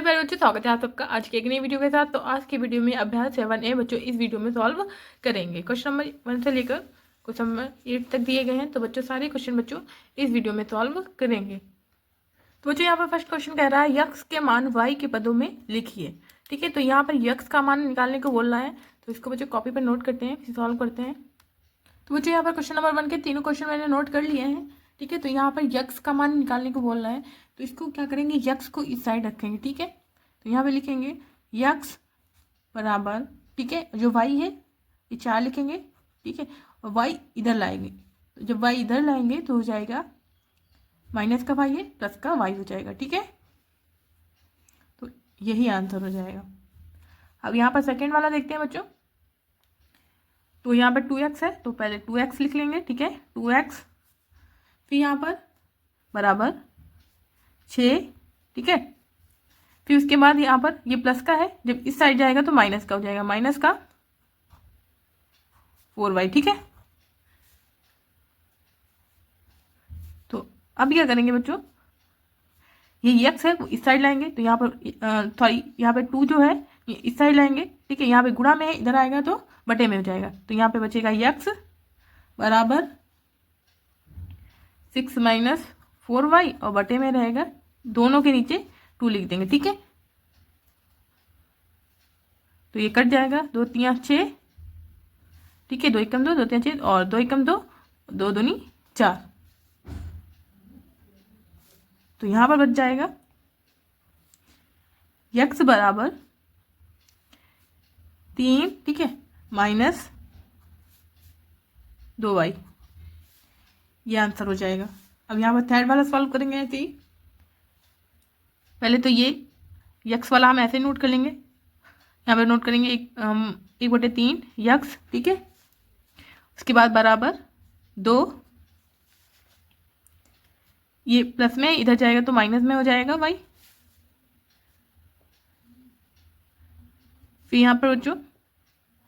मेरे प्यारे बच्चों, स्वागत है आप सबका आज की एक नई वीडियो के साथ। तो आज की वीडियो में अभ्यास 7A बच्चों इस वीडियो में सॉल्व करेंगे। क्वेश्चन नंबर 1 से लेकर क्वेश्चन नंबर 8 तक दिए गए हैं। तो बच्चों सारे क्वेश्चन बच्चों इस वीडियो में सॉल्व करेंगे। तो बच्चों यहाँ पर फर्स्ट क्वेश्चन कह रहा है यक्स के मान वाई के पदों में लिखिए। ठीक है, तो यहाँ पर यक्स का मान निकालने को बोल रहा है, तो इसको बच्चों कॉपी पर नोट करते हैं, फिर सॉल्व करते हैं। तो बच्चों यहाँ पर क्वेश्चन नंबर 1 के तीनों क्वेश्चन मैंने नोट कर लिए हैं। ठीक है, तो यहाँ पर यक्स का मान निकालने को बोल रहा है, तो इसको क्या करेंगे, यक्स को इस साइड रखेंगे। ठीक है, तो यहाँ पे लिखेंगे यक्स बराबर, ठीक है, जो वाई है ये 4 लिखेंगे। ठीक है, और वाई इधर लाएंगे, तो जब वाई इधर लाएंगे तो हो जाएगा माइनस का वाई है प्लस का वाई हो जाएगा। ठीक है, तो यही आंसर हो जाएगा। अब यहाँ पर सेकेंड वाला देखते हैं बच्चों। तो यहाँ पर 2x है, तो पहले 2x लिख लेंगे। ठीक है, 2x, फिर यहाँ पर बराबर 6। ठीक है, फिर उसके बाद यहाँ पर ये प्लस का है, जब इस साइड जाएगा तो माइनस का हो जाएगा, माइनस का 4y। ठीक है, तो अब क्या करेंगे बच्चों, ये x है वो इस साइड लाएंगे, तो यहाँ पर सॉरी यहाँ पे 2 जो है ये इस साइड लाएंगे। ठीक है, यहाँ पे गुणा में है, इधर आएगा तो बटे में हो जाएगा, तो यहाँ पे बचेगा x बराबर 6 माइनस 4y और बटे में रहेगा, दोनों के नीचे 2 लिख देंगे। ठीक है, तो ये कट जाएगा, 2 3 6। ठीक है, 2 एकम 2, 2 3 6 और 2 एकम 2, 2 दूनी 4। तो यहाँ पर बच जाएगा यक्स बराबर 3, ठीक है, माइनस 2y, ये आंसर हो जाएगा। अब यहाँ पर थर्ड वाला सॉल्व करेंगे ऐसे ही। पहले तो ये यक्स वाला हम ऐसे नोट कर लेंगे, यहाँ पर नोट करेंगे 1/3 यक्स। ठीक है, उसके बाद बराबर 2, ये प्लस में इधर जाएगा तो माइनस में हो जाएगा y। फिर यहाँ पर बच्चों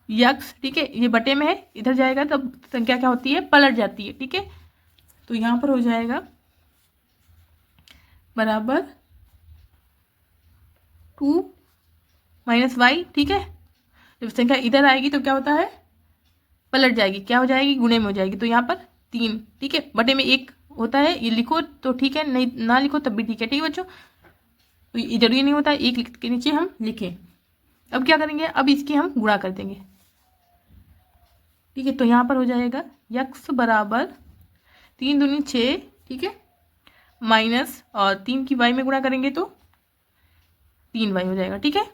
यक्स, ठीक है, ये बटे में है, इधर जाएगा तब संख्या क्या होती है, पलट जाती है। ठीक है, तो यहाँ पर हो जाएगा बराबर 2 माइनस वाई। ठीक है, जब संख्या इधर आएगी तो क्या होता है, पलट जाएगी, क्या हो जाएगी, गुणे में हो जाएगी, तो यहाँ पर 3। ठीक है, बटे में 1 होता है, ये लिखो तो ठीक है, नहीं ना लिखो तब भी ठीक है। ठीक है बच्चों, तो ये जरूरी नहीं होता है 1 के नीचे हम लिखें। अब क्या करेंगे, अब इसकी हम गुणा कर देंगे। ठीक है, तो यहाँ पर हो जाएगा यक्स बराबर 3 दूनी 6। ठीक है, माइनस और 3 की वाई में गुणा करेंगे तो 3y हो जाएगा। ठीक है,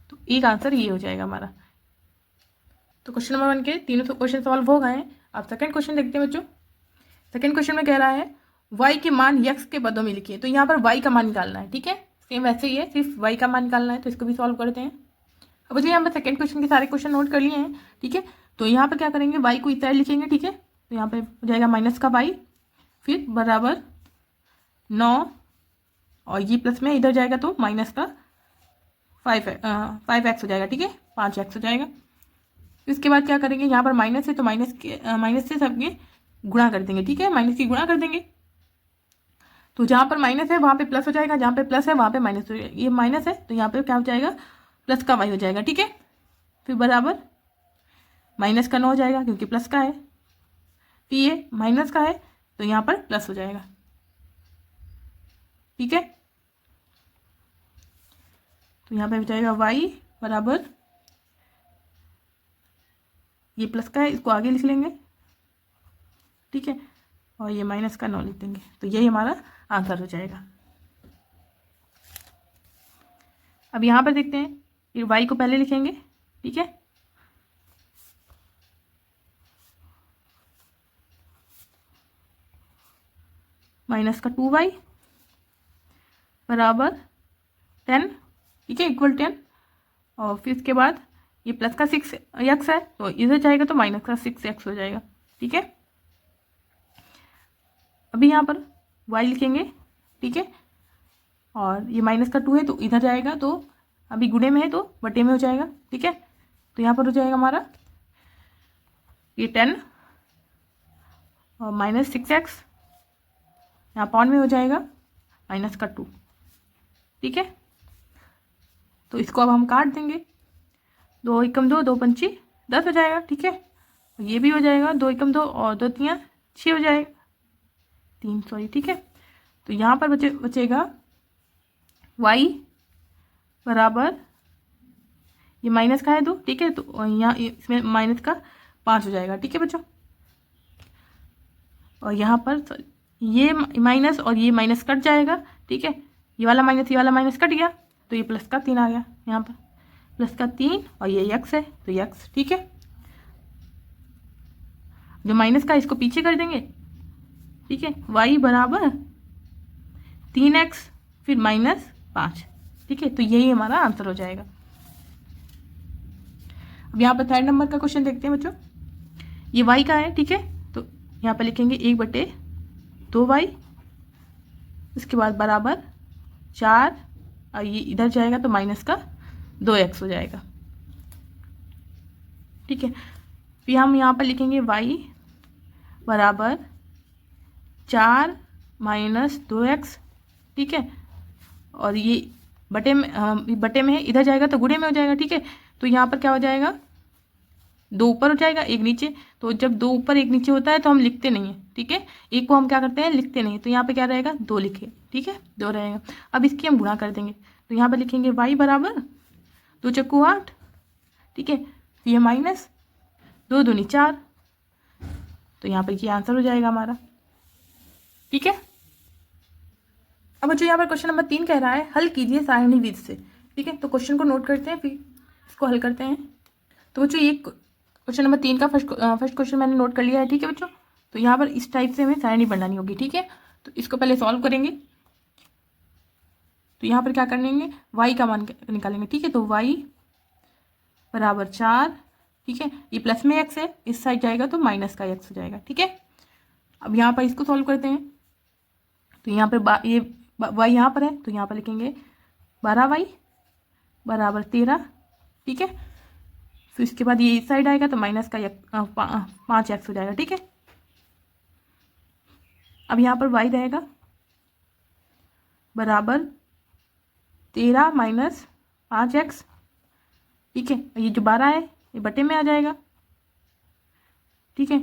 तो एक आंसर ये हो जाएगा हमारा। तो क्वेश्चन नंबर 1 के तीनों क्वेश्चन सॉल्व हो गए हैं। अब सेकंड क्वेश्चन देखते हैं बच्चों। सेकंड क्वेश्चन में कह रहा है y के मान यक्स के पदों में लिखिए। तो यहाँ पर y का मान निकालना है। ठीक है, सेम वैसे ही है, सिर्फ y का मान निकालना है, तो इसको भी सॉल्व करते हैं। अब बच्चों यहाँ पर सेकंड क्वेश्चन के सारे क्वेश्चन नोट कर लिए हैं। ठीक है, तो यहाँ पर क्या करेंगे, y को इस साइड लिखेंगे। ठीक है, तो यहाँ पे हो जाएगा माइनस का y, फिर बराबर 9 और ये प्लस में इधर जाएगा तो माइनस का 5x हो जाएगा। ठीक है, 5x हो जाएगा। इसके बाद क्या करेंगे, यहाँ पर माइनस है तो माइनस से सबके गुणा कर देंगे। ठीक है, माइनस की गुणा कर देंगे, तो जहाँ पर माइनस है वहाँ पे प्लस हो जाएगा, जहाँ पे प्लस है वहाँ पे माइनस हो जाएगा। ये माइनस है तो यहाँ पे क्या हो जाएगा, प्लस का y हो जाएगा। ठीक है, फिर बराबर माइनस का 9 हो जाएगा क्योंकि प्लस का है, फिर ये माइनस का है तो यहाँ पर प्लस हो जाएगा। ठीक है, तो यहाँ पे हो जाएगा y बराबर, ये प्लस का है इसको आगे लिख लेंगे। ठीक है, और ये माइनस का 9 लिख देंगे, तो यही हमारा आंसर हो जाएगा। अब यहाँ पर देखते हैं, ये y को पहले लिखेंगे। ठीक है, माइनस का 2y बराबर 10। ठीक है, इक्वल 10, और फिर इसके बाद ये प्लस का 6x है तो इधर जाएगा तो माइनस का 6x हो जाएगा। ठीक है, अभी यहाँ पर y लिखेंगे। ठीक है, और ये माइनस का 2 है तो इधर जाएगा तो अभी गुणे में है तो बटे में हो जाएगा। ठीक है, तो यहाँ पर हो जाएगा हमारा ये 10 और माइनस 6x, यहाँ पॉइंट में हो जाएगा माइनस का 2। ठीक है, तो इसको अब हम काट देंगे। 2 एकम 2, 2 पंची 10 हो जाएगा, ठीक है। ये भी हो जाएगा, 2 एकम 2 और 2 तियाँ 6 हो जाएगा, 3 सॉरी, ठीक है। तो यहाँ पर बचेगा y बराबर, ये माइनस का है 2, ठीक है, तो यहाँ इसमें माइनस का 5 हो जाएगा, ठीक है बच्चों। और यहाँ पर ये माइनस और ये माइनस कट जाएगा, ठीक है। ये वाला माइनस कट गया, तो ये प्लस का 3 आ गया, यहाँ पर प्लस का 3 और ये x है, तो x, ठीक है। जो माइनस का इसको पीछे कर देंगे, ठीक है। y बराबर 3x फिर -5, ठीक है। तो यही हमारा आंसर हो जाएगा। अब यहाँ पर 3rd नंबर का क्वेश्चन देखते हैं बच्चों। ये y का है, ठीक है। तो यहाँ पर लिखेंगे 1/2y, उसके बाद बराबर 4 और ये इधर जाएगा तो माइनस का 2x हो जाएगा, ठीक है। फिर हम यहाँ पर लिखेंगे y बराबर 4 - 2x, ठीक है। और ये बटे में है, इधर जाएगा तो गुणे में हो जाएगा, ठीक है। तो यहाँ पर क्या हो जाएगा, 2 ऊपर हो जाएगा 1 नीचे। तो जब 2 ऊपर 1 नीचे होता है तो हम लिखते नहीं है, ठीक है। एक को हम क्या करते हैं, लिखते नहीं। तो यहाँ पे क्या रहेगा, 2 लिखे, ठीक है, 2 रहेगा। अब इसकी हम गुणा कर देंगे, तो यहाँ पर लिखेंगे y बराबर 2 चक्कू 8, ठीक है। फिर ये माइनस 2 दूनी 4, तो यहाँ पर ये आंसर हो जाएगा हमारा, ठीक है। अब बच्चों यहाँ पर क्वेश्चन नंबर 3 कह रहा है हल कीजिए सारणी विधि से, ठीक है। तो क्वेश्चन को नोट करते हैं, फिर इसको हल करते हैं। तो बच्चों ये क्वेश्चन नंबर 3 का फर्स्ट क्वेश्चन मैंने नोट कर लिया है, ठीक है बच्चों। तो यहाँ पर इस टाइप से हमें सारणी बनानी होगी, ठीक है। तो इसको पहले सॉल्व करेंगे। तो यहाँ पर क्या करेंगे, y का मान निकालेंगे, ठीक है। तो y बराबर 4, ठीक है। ये प्लस में x है, इस साइड जाएगा तो माइनस का x हो जाएगा, ठीक है। अब यहाँ पर इसको सॉल्व करते हैं। तो यहाँ पर ये y यहाँ पर है, तो यहाँ पर लिखेंगे 12y बराबर 13, ठीक है। फिर इसके बाद ये इस साइड आएगा तो माइनस का 5x हो जाएगा, ठीक है। अब यहाँ पर y रहेगा बराबर 13 - 5x, ठीक है। ये जो 12 है ये बटे में आ जाएगा, ठीक है।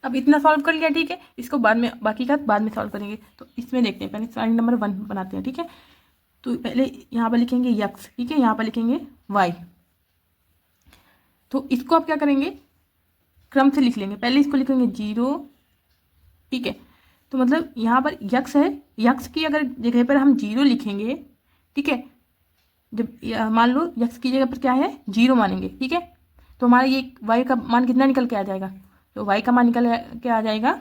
अब इतना सॉल्व कर लिया, ठीक है। इसको बाद में, बाकी का बाद में सॉल्व करेंगे। तो इसमें देखते हैं, पहले सारणी नंबर 1 बनाते हैं, ठीक है। तो पहले यहाँ पर लिखेंगे x, ठीक है। यहाँ पर लिखेंगे y। तो इसको आप क्या करेंगे, क्रम से लिख लेंगे। पहले इसको लिखेंगे 0, ठीक है। तो मतलब यहाँ पर x है, x की अगर जगह पर हम 0 लिखेंगे, ठीक है। जब मान लो x की जगह पर क्या है, 0 मानेंगे, ठीक है। तो हमारा ये y का मान कितना निकल के आ जाएगा, तो y का मान निकल के आ जाएगा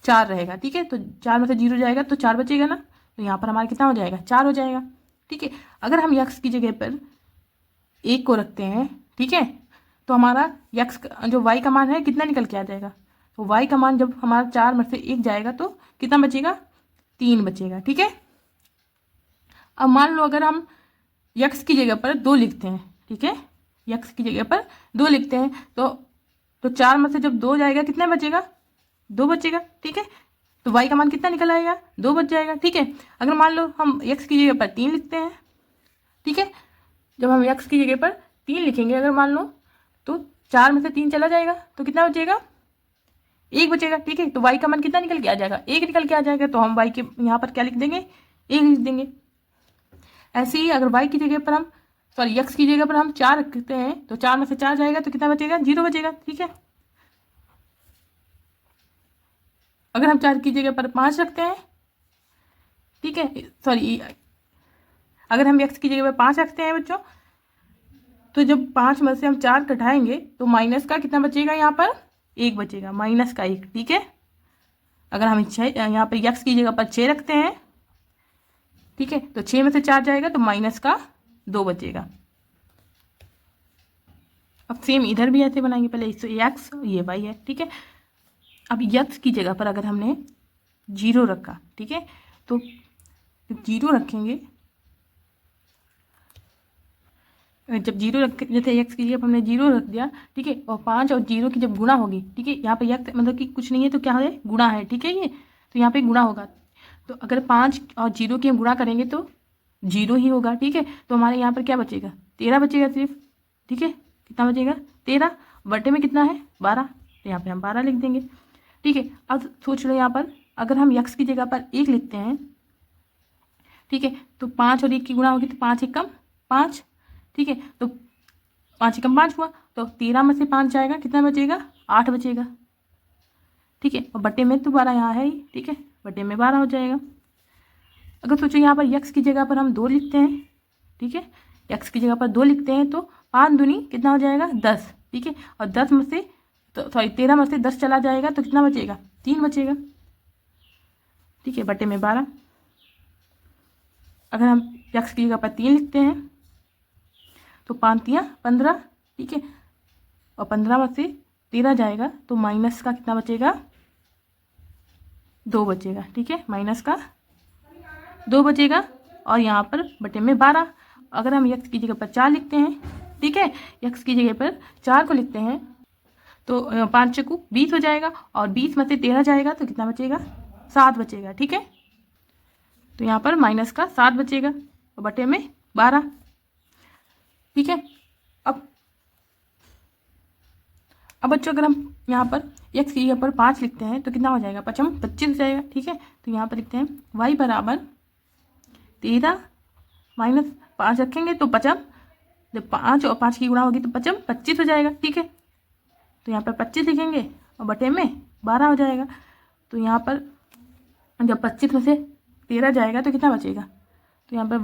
4 रहेगा, ठीक है। तो 4 में से 0 जाएगा तो 4 बचेगा ना। तो यहाँ पर हमारा कितना हो जाएगा, 4 हो जाएगा, ठीक है। अगर हम x की जगह पर 1 को रखते हैं, ठीक है, तो हमारा x जो y का मान है कितना निकल के आ जाएगा। तो y का मान जब हमारा 4 में से 1 जाएगा तो कितना बचेगा, 3 बचेगा, ठीक है। अब मान लो अगर हम x की जगह पर 2 लिखते हैं, ठीक है, x की जगह पर 2 लिखते हैं तो 4 में से जब 2 जाएगा कितना बचेगा, 2 बचेगा, ठीक है। तो y का मान कितना निकल आएगा, 2 बच जाएगा, ठीक है। अगर मान लो हम x की जगह पर 3 लिखते हैं, ठीक है। जब हम x की जगह पर 3 लिखेंगे अगर मान लो, तो 4 में से 3 चला जाएगा तो कितना बचेगा, 1 बचेगा, ठीक है। तो y का मान कितना निकल के आ जाएगा, 1 निकल के आ जाएगा। तो हम y के यहाँ पर क्या लिख देंगे, 1 लिख देंगे। ऐसे ही अगर y की जगह पर हम x की जगह पर हम 4 रखते हैं तो 4 में से 4 जाएगा तो कितना बचेगा, 0 बचेगा, ठीक है। अगर हम 4 की जगह पर 5 रखते हैं, ठीक है, अगर हम x की जगह पर 5 रखते हैं बच्चों, तो जब 5 में से हम 4 घटाएंगे तो माइनस का कितना बचेगा, यहाँ पर 1 बचेगा, माइनस का 1, ठीक है। अगर हम यहाँ पर x की जगह पर 6 रखते हैं, ठीक है, तो 6 में से 4 जाएगा तो माइनस का 2 बचेगा। अब सेम इधर भी ऐसे बनाएंगे, पहले इस x ये y है, ठीक है। अब x की जगह पर अगर हमने 0 रखा, ठीक है, तो 0 रखेंगे, जब 0 रख, जैसे x की जगह पर हमने 0 रख दिया, ठीक है, और 5 और 0 की जब गुणा होगी, ठीक है, यहाँ पे x मतलब कि कुछ नहीं है तो क्या है, गुणा है, ठीक है। ये तो यहाँ पे गुणा होगा, तो अगर 5 और 0 की हम गुणा करेंगे तो 0 ही होगा, ठीक है। तो हमारे यहाँ पर क्या बचेगा, 13 बचेगा सिर्फ, ठीक है। कितना बचेगा, 13 बटे में कितना है 12, तो यहाँ पे हम 12 लिख देंगे, ठीक है। अब सोच लो यहाँ पर अगर हम यक्स की जगह पर 1 लिखते हैं, ठीक है, तो 5 और 1 की गुणा होगी तो 5 एकम 5, ठीक है। तो 5 एकम 5 हुआ, तो 13 में से 5 जाएगा, कितना बचेगा 8 बचेगा, ठीक है। और बटे में तो 12 यहाँ है ही, ठीक है, बटे में 12 हो जाएगा। अगर सोचो यहाँ पर यक्स की जगह पर हम 2 लिखते हैं, ठीक है, यक्स की जगह पर 2 लिखते हैं तो 5 दूनी कितना हो जाएगा 10, ठीक है। और 10 में से तो 13 में से 10 चला जाएगा तो कितना बचेगा 3 बचेगा, ठीक है, बटे में 12। अगर हम यक्स की जगह पर 3 लिखते हैं तो 5 तियाँ 15, ठीक है, और 15 में से 13 जाएगा तो माइनस का कितना बचेगा 2 बचेगा, ठीक है, माइनस का 2 बचेगा। और यहाँ पर बटे में 12। अगर हम यक्स की जगह पर 4 लिखते हैं, ठीक है, यक्स की जगह पर 4 को लिखते हैं तो 5 चक्कू 20 हो जाएगा, और 20 में से 13 जाएगा तो कितना बचेगा 7 बचेगा, ठीक है। तो यहाँ पर माइनस का 7 बचेगा और बटे में 12, ठीक है। अब बच्चों अगर हम यहाँ पर यक्स की जगह पर 5 लिखते हैं तो कितना हो जाएगा 5 25 हो जाएगा, ठीक है। तो यहाँ पर लिखते हैं y बराबर 13 माइनस 5 रखेंगे तो 5, जब 5 और 5 की गुणा होगी तो 5 25 हो जाएगा, ठीक है। तो यहाँ पर 25 लिखेंगे और बटे में 12 हो जाएगा। तो यहाँ पर जब 25 में से 13 जाएगा तो कितना बचेगा, तो यहाँ पर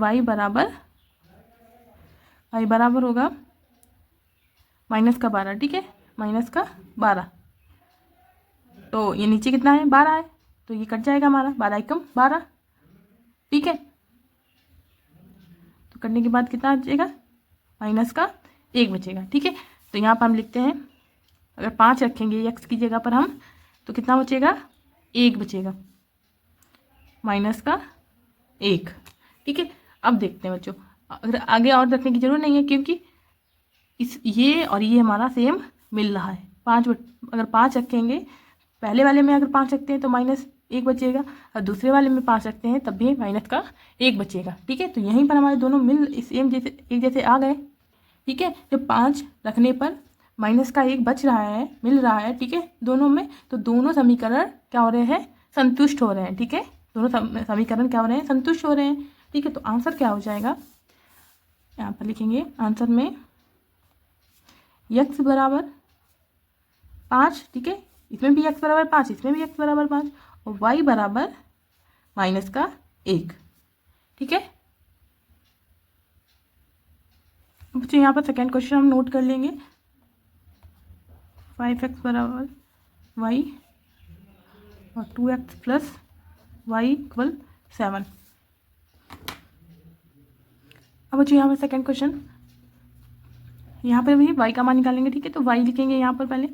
y बराबर होगा माइनस का 12, ठीक है, माइनस का 12। तो ये नीचे कितना है 12 है, तो ये कट जाएगा हमारा 12 एकम 12, ठीक है। तो करने के बाद कितना बचेगा माइनस का 1 बचेगा, ठीक है। तो यहाँ पर हम लिखते हैं अगर 5 रखेंगे यक्स की जगह पर हम तो कितना बचेगा 1 बचेगा, माइनस का 1, ठीक है। अब देखते हैं बच्चों, अगर आगे और रखने की जरूरत नहीं है क्योंकि ये और ये हमारा सेम मिल रहा है। अगर 5 रखेंगे, पहले वाले में अगर 5 रखते हैं तो माइनस 1 बचेगा, और दूसरे वाले में 5 रखते हैं तब भी माइनस का 1 बचेगा, ठीक है। तो यहीं पर हमारे दोनों सेम जैसे एक जैसे आ गए, ठीक है। जब 5 रखने पर माइनस का 1 बच रहा है, मिल रहा है, ठीक है, दोनों में, तो दोनों समीकरण क्या हो रहे हैं संतुष्ट हो रहे हैं, ठीक है। दोनों समीकरण क्या हो रहे हैं संतुष्ट हो रहे हैं, ठीक है। तो आंसर क्या हो जाएगा, यहाँ पर लिखेंगे आंसर में यक्स बराबर 5, ठीक है, इसमें भी यक्स बराबर 5, इसमें भी यक्स बराबर 5, और वाई बराबर माइनस का 1, ठीक है। बच्चों यहाँ पर सेकेंड क्वेश्चन हम नोट कर लेंगे, 5x बराबर वाई और 2x प्लस वाई इक्वल 7। अब बच्चों यहाँ पर सेकेंड क्वेश्चन, यहाँ पर भी y का मान निकालेंगे, ठीक है। तो y लिखेंगे यहाँ पर पहले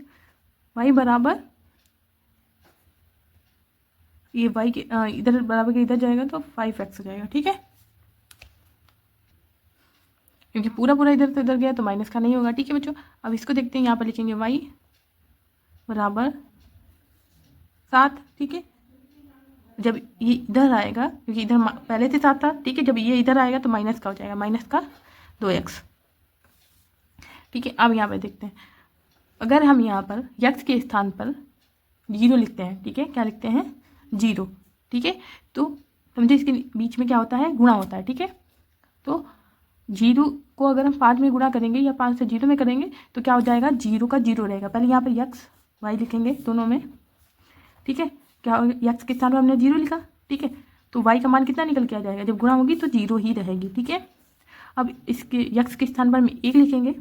y बराबर, ये y के इधर बराबर के इधर जाएगा तो 5x हो जाएगा, ठीक है, क्योंकि पूरा पूरा इधर से इधर गया तो माइनस का नहीं होगा, ठीक है बच्चों। अब इसको देखते हैं, यहाँ पर लिखेंगे y बराबर 7, ठीक है। जब ये इधर आएगा, क्योंकि इधर पहले से 7 था, ठीक है, जब ये इधर आएगा तो माइनस का हो जाएगा, माइनस का 2x, ठीक है। अब यहाँ पे देखते हैं, अगर हम यहाँ पर यक्स के स्थान पर 0 लिखते हैं, ठीक है, क्या लिखते हैं 0, ठीक है। तो समझे इसके बीच में क्या होता है गुणा होता है, ठीक है। तो 0 को अगर हम 5 में गुणा करेंगे या 5 से 0 में करेंगे तो क्या हो जाएगा 0 का 0 रहेगा। पहले यहाँ पर यक्स वाई लिखेंगे दोनों में, ठीक है, क्या यक्स के स्थान पर हमने 0 लिखा, ठीक है। तो वाई का मान कितना निकल के आ जाएगा, जब गुणा होगी तो 0 ही रहेगी, ठीक है। अब इसके यक्स के स्थान पर हम 1 लिखेंगे,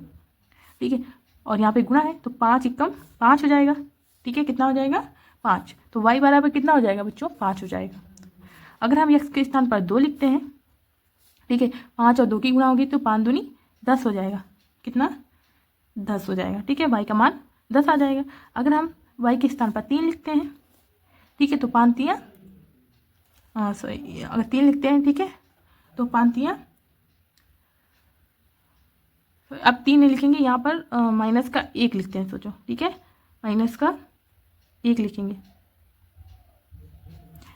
ठीक है, और यहाँ पे गुणा है तो 5 एकम 5 हो जाएगा, ठीक है, कितना हो जाएगा 5। तो y बराबर कितना हो जाएगा बच्चों 5 हो जाएगा। अगर हम x के स्थान पर 2 लिखते हैं, ठीक है, 5 और 2 की गुणा होगी तो 5 दूनी 10 हो जाएगा, कितना 10 हो जाएगा, ठीक है, y का मान 10 आ जाएगा। अगर हम y के स्थान पर 3 लिखते हैं, ठीक है, तो 5 तियाँ अगर 3 लिखते हैं, ठीक है, तो 5 तियाँ, अब 3 नहीं लिखेंगे, यहाँ पर माइनस का 1 लिखते हैं, सोचो, ठीक है, माइनस का 1 लिखेंगे,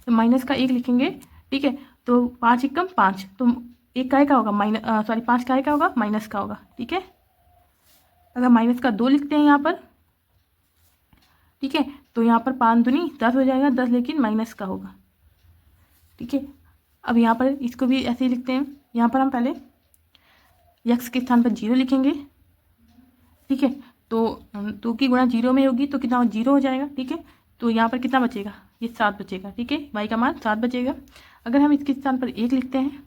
तो माइनस का 1 लिखेंगे, ठीक है। तो 5 एकम 5, तो 1 का होगा माइनस, सॉरी 5 का होगा माइनस का होगा, ठीक है। अगर माइनस का 2 लिखते हैं यहाँ पर, ठीक है, तो यहाँ पर 5 दूनी 10 हो जाएगा, 10 लेकिन माइनस का होगा, ठीक है। अब यहाँ पर इसको भी ऐसे ही लिखते हैं। यहाँ पर हम पहले यक्स के स्थान पर 0 लिखेंगे, ठीक है। तो 2 की गुणा 0 में होगी तो कितना 0 हो जाएगा, ठीक है। तो यहाँ पर कितना बचेगा, ये 7 बचेगा, ठीक है। y का मान 7 बचेगा। अगर हम इसके स्थान पर 1 लिखते हैं,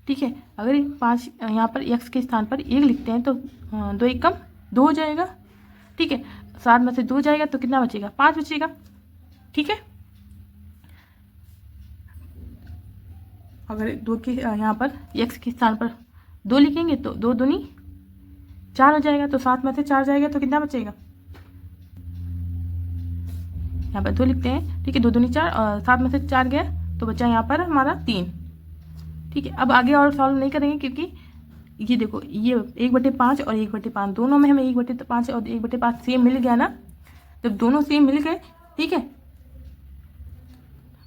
ठीक है, अगर 5 यहाँ पर x के स्थान पर 1 लिखते हैं तो 2 एकम 2 हो जाएगा, ठीक है। 7 में से 2 जाएगा तो कितना बचेगा, 5 बचेगा, ठीक है। अगर 2 के यहाँ पर x के स्थान पर 2 लिखेंगे तो 2 दूनी 4 हो जाएगा, तो 7 में से 4 जाएगा तो कितना बचेगा, यहाँ पर 2 लिखते हैं, ठीक है। 2 दूनी 4 और 7 में से 4 गया तो बचा यहाँ पर हमारा 3, ठीक है। अब आगे और सॉल्व नहीं करेंगे क्योंकि ये देखो, ये 1/5 और 1/5 दोनों में हमें 1/5 और 1/5 सेम मिल गया ना। जब दोनों सेम मिल गए, ठीक है,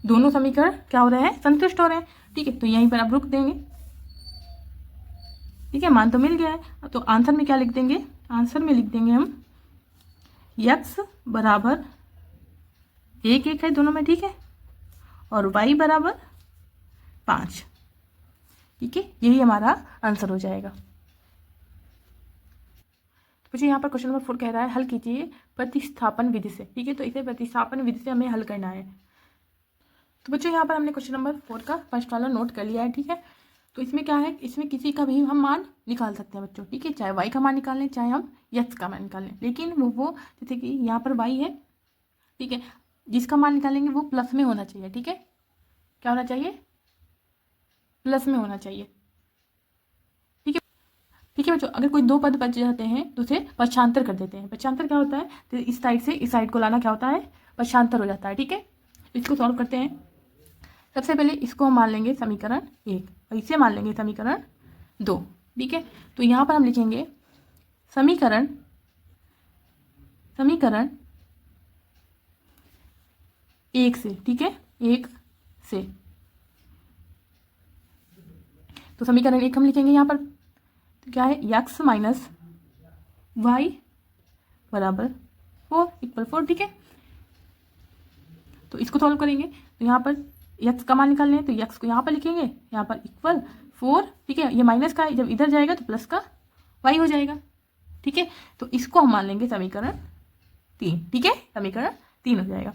दोनों समीकरण क्या हो रहे हैं, संतुष्ट हो रहे हैं, ठीक है। तो यहीं पर आप रुक देंगे, ठीक है। मान तो मिल गया है, तो आंसर में क्या लिख देंगे, आंसर में लिख देंगे हम x बराबर 1 1 है दोनों में, ठीक है, और y बराबर 5, ठीक है। यही हमारा आंसर हो जाएगा। तो मुझे यहाँ पर क्वेश्चन नंबर 4 कह रहा है हल कीजिए प्रतिस्थापन विधि से, ठीक है। तो इसे प्रतिस्थापन विधि से हमें हल करना है। तो बच्चों यहाँ पर हमने क्वेश्चन नंबर 4 का फर्स्ट वाला नोट कर लिया है, ठीक है। तो इसमें क्या है, इसमें किसी का भी हम मान निकाल सकते हैं बच्चों, ठीक है। चाहे y का मान निकाल लें, चाहे हम x का मान निकाल लें, लेकिन वो जैसे कि यहाँ पर y है, ठीक है, जिसका मान निकालेंगे वो प्लस में होना चाहिए, ठीक है। क्या होना चाहिए, प्लस में होना चाहिए, ठीक है, ठीक है बच्चों। अगर कोई 2 पद बच जाते हैं तो उसे पक्षांतर कर देते हैं। पक्षांतर क्या होता है, तो इस साइड से इस साइड को लाना क्या होता है, पक्षांतर हो जाता है, ठीक है। इसको सॉल्व करते हैं। सबसे पहले इसको हम मान लेंगे समीकरण 1 और इसे मान लेंगे समीकरण 2, ठीक है। तो यहाँ पर हम लिखेंगे समीकरण 1 से, ठीक है, 1 से। तो समीकरण 1 हम लिखेंगे यहाँ पर, तो क्या है, x माइनस y बराबर 4 इक्वल 4, ठीक है। तो इसको सॉल्व करेंगे, तो यहाँ पर x का मान निकालने हैं, तो x को यहाँ पर लिखेंगे, यहाँ पर इक्वल 4, ठीक है। ये माइनस का जब इधर जाएगा तो प्लस का y हो जाएगा, ठीक है। तो इसको हम मान लेंगे समीकरण 3, ठीक है, समीकरण 3 हो जाएगा।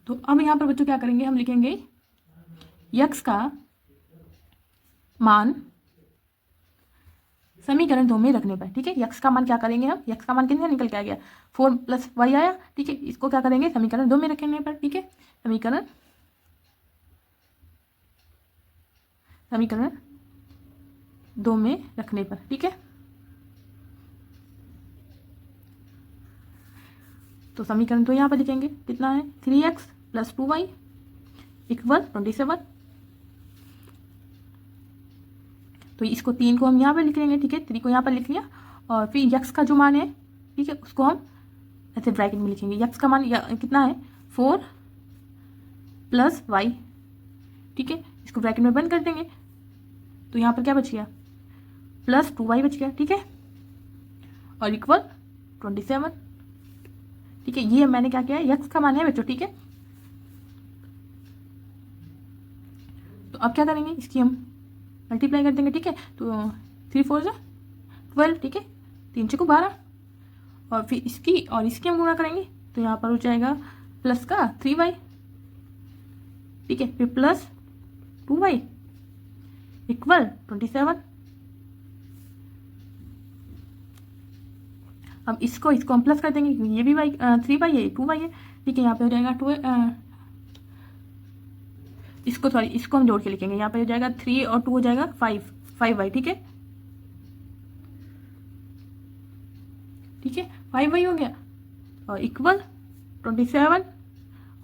तो अब यहाँ पर बच्चों क्या करेंगे, हम लिखेंगे x का मान समीकरण 2 में रखने पर, ठीक है। x का मान क्या करेंगे हम, x का मान कितने निकल के आ गया, 4 + y आया, ठीक है। इसको क्या करेंगे समीकरण 2 में रखने पर, ठीक है, समीकरण 2 में रखने पर, ठीक है। तो समीकरण 2 यहाँ पर लिखेंगे, कितना है, 3x + 2y इक्वल 27। तो इसको 3 को हम यहाँ पर लिख लेंगे, ठीक है, 3 को यहाँ पर लिख लिया, और फिर x का जो मान है, ठीक है, उसको हम ऐसे ब्रैकेट में लिखेंगे। x का मान कितना है, 4 + y, ठीक है, इसको ब्रैकेट में बंद कर देंगे। तो यहाँ पर क्या बच गया, + 2y बच गया, ठीक है, और इक्वल 27, ठीक है। ये मैंने क्या किया है, x का मान है बच्चों, ठीक है। तो अब क्या करेंगे, इसकी हम मल्टीप्लाई कर देंगे, ठीक है। तो 3 4 = 12, ठीक है, 3 × 12, और फिर इसकी और इसकी हम गुणा करेंगे, तो यहाँ पर हो जाएगा प्लस का 3y, ठीक है, फिर प्लस 2y इक्वल 27। अब इसको हम प्लस कर देंगे क्योंकि ये भी y 3y है, 2y है, ठीक है। यहाँ पे हो जाएगा 2, इसको हम जोड़ के लिखेंगे, यहाँ पे हो जाएगा 3 और 2 हो जाएगा 5y, ठीक है, ठीक है, 5y हो गया, और इक्वल 27,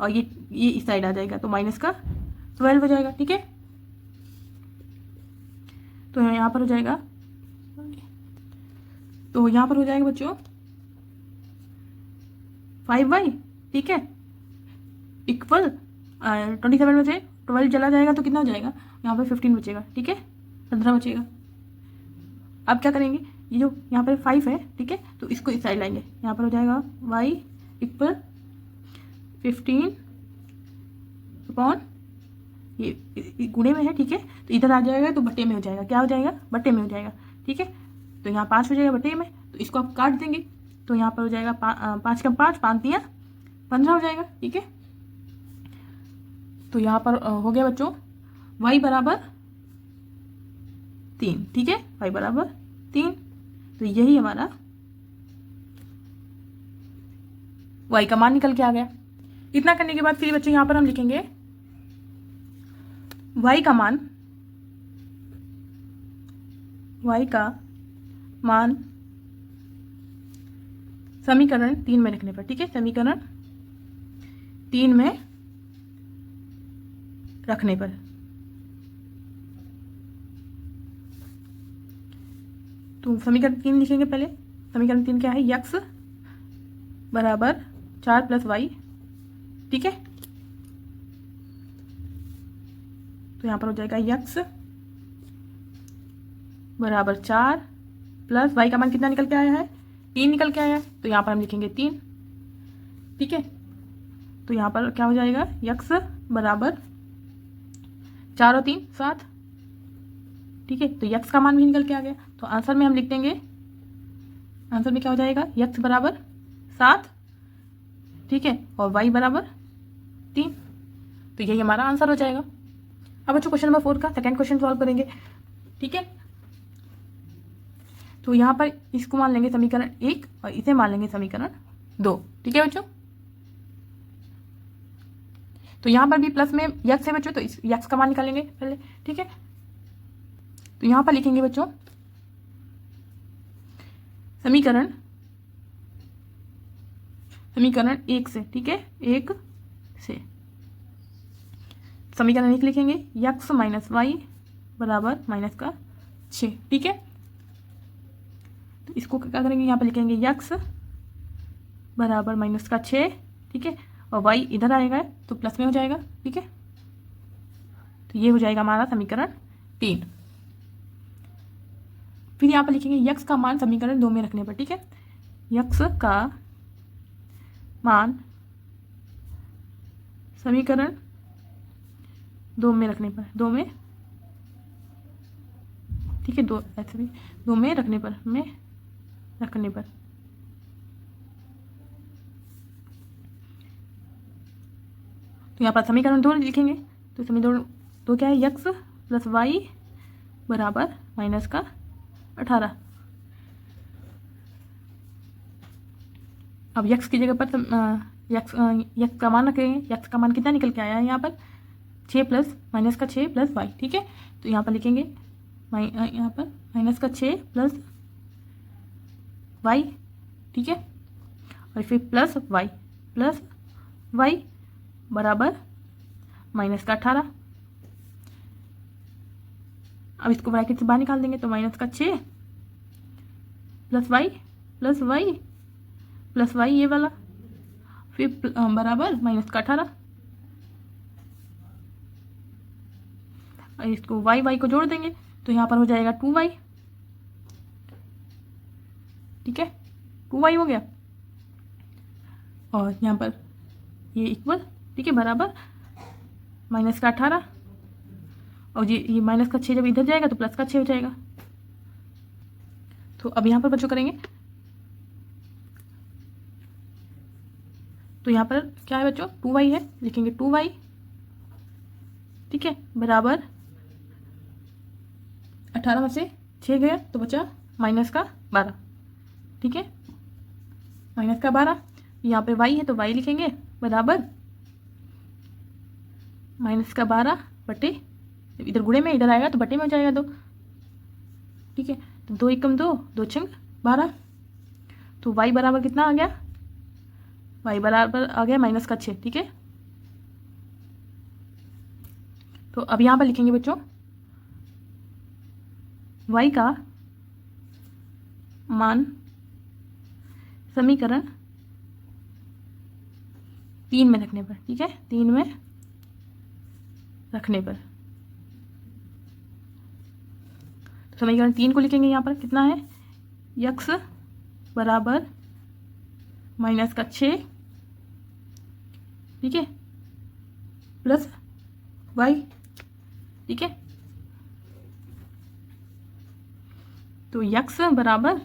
और ये इस साइड आ जाएगा तो माइनस का 12 हो जाएगा, ठीक है। तो यहाँ पर हो जाएगा, बच्चों 5y, ठीक है, इक्वल 27 में से 12 चला जाएगा तो कितना हो जाएगा, यहाँ पर 15 बचेगा, ठीक है, 15 बचेगा। अब क्या करेंगे, ये जो यहाँ पर 5 है, ठीक है, तो इसको इस साइड लाएंगे, यहाँ पर हो जाएगा y इक्वल 15 अपॉन ये गुणे में है, ठीक है, तो इधर आ जाएगा तो बट्टे में हो जाएगा, क्या हो जाएगा, बट्टे में हो जाएगा, ठीक है, तो यहाँ 5 हो जाएगा बट्टे में, तो इसको आप काट देंगे, तो यहाँ पर हो जाएगा 5 का 5, 5 दिया 15 हो जाएगा, ठीक है। तो यहाँ पर हो गया बच्चों y बराबर 3, ठीक है, y बराबर 3, तो यही हमारा y का मान निकल के आ गया। इतना करने के बाद फिर बच्चों यहाँ पर हम लिखेंगे y का मान समीकरण 3 में लिखने पर, ठीक है, समीकरण 3 में रखने पर। तो समीकरण 3 लिखेंगे पहले। समीकरण 3 क्या है, x बराबर 4 प्लस y, ठीक है, तो यहाँ पर हो जाएगा x बराबर 4 प्लस y का मान कितना निकल के आया है, 3 निकल के आया है, तो यहाँ पर हम लिखेंगे 3, ठीक है, तो यहाँ पर क्या हो जाएगा, x बराबर 4 और 3 7, ठीक है, तो x का मान भी निकल के आ गया। तो आंसर में हम लिख देंगे, आंसर में क्या हो जाएगा, x बराबर 7, ठीक है, और y बराबर 3, तो यही हमारा आंसर हो जाएगा। अब बच्चों क्वेश्चन नंबर 4 का सेकंड क्वेश्चन सॉल्व करेंगे, ठीक है। तो यहाँ पर इसको मान लेंगे समीकरण 1 और इसे मान लेंगे समीकरण 2, ठीक है बच्चों। तो यहाँ पर भी प्लस में x है बच्चों, तो इस x का मान निकालेंगे पहले, ठीक है। तो यहाँ पर लिखेंगे बच्चों समीकरण 1 से, ठीक है, 1 से समीकरण 1 लिखेंगे x माइनस वाई बराबर माइनस का 6, ठीक है। तो इसको क्या करेंगे, यहाँ पर लिखेंगे x बराबर माइनस का 6, ठीक है, और y इधर आएगा तो प्लस में हो जाएगा, ठीक है। तो ये हो जाएगा हमारा समीकरण 3। फिर यहाँ पर लिखेंगे x का मान समीकरण 2 में रखने पर, ठीक है, x का मान समीकरण 2 में रखने पर, 2 में, ठीक है, 2 ऐसे भी 2 में रखने पर, तो यहाँ पर समीकरण 2 लिखेंगे। तो समीकरण 2 क्या है, x प्लस वाई बराबर माइनस का 18। अब x की जगह पर x का मान रखेंगे। x का मान कितना निकल के आया है यहाँ पर, 6 प्लस माइनस का 6 प्लस वाई, ठीक है। तो यहाँ पर लिखेंगे यहाँ पर माइनस का 6 प्लस वाई, ठीक है, और फिर प्लस वाई बराबर माइनस का 18। अब इसको ब्रैकेट से बाहर निकाल देंगे, तो माइनस का 6 प्लस वाई ये वाला, फिर बराबर माइनस का 18। इसको वाई को जोड़ देंगे, तो यहाँ पर हो जाएगा 2y, ठीक है, 2y हो गया, और यहाँ पर ये इक्वल, ठीक है, बराबर माइनस का 18, और ये माइनस का 6 जब इधर जाएगा तो प्लस का 6 हो जाएगा। तो अब यहाँ पर बच्चों करेंगे, तो यहाँ पर क्या है बच्चों, 2y है, लिखेंगे 2y, ठीक है, बराबर 18 में से 6 गया तो बचा माइनस का 12, ठीक है, माइनस का 12। यहाँ पे y है तो y लिखेंगे बराबर माइनस का 12 बटे, इधर गुणे में इधर आएगा तो बटे में हो जाएगा 2, ठीक है। तो 2 एकम 2, 2 छंग 12, तो y बराबर कितना आ गया, y बराबर आ गया माइनस का 6, ठीक है। तो अब यहाँ पर लिखेंगे बच्चों y का मान समीकरण 3 में रखने पर, ठीक है, 3 में रखने पर। तो समीकरण 3 को लिखेंगे यहाँ पर, कितना है, यक्स बराबर -6, ठीक है, प्लस वाई, ठीक है। तो यक्स बराबर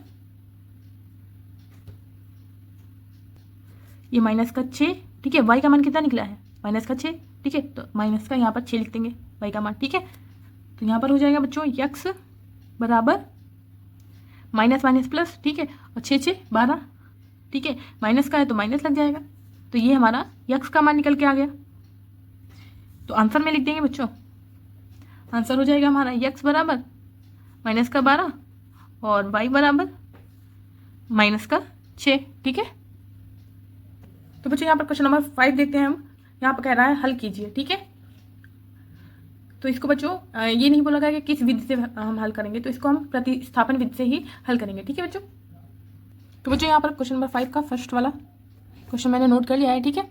ये -6, ठीक है, वाई का मान कितना निकला है, -6, ठीक है, तो माइनस का यहाँ पर 6 लिख देंगे वाई का मान, ठीक है। तो यहाँ पर हो जाएगा बच्चों यक्स बराबर माइनस माइनस प्लस, ठीक है, और 6 6 12, ठीक है, माइनस का है तो माइनस लग जाएगा। तो ये हमारा यक्स का मान निकल के आ गया। तो आंसर में लिख देंगे बच्चों, आंसर हो जाएगा हमारा यक्स बराबर -12 और वाई बराबर -6, ठीक है। तो बच्चों यहाँ पर क्वेश्चन नंबर 5 देखते हैं हम। यहाँ पर कह रहा है हल कीजिए, ठीक है। तो इसको बच्चों ये नहीं बोला गया कि किस विधि से हम हल करेंगे, तो इसको हम प्रतिस्थापन विधि से ही हल करेंगे, ठीक है बच्चों। तो बच्चों यहाँ पर क्वेश्चन नंबर 5 का फर्स्ट वाला क्वेश्चन मैंने नोट कर लिया है, ठीक है।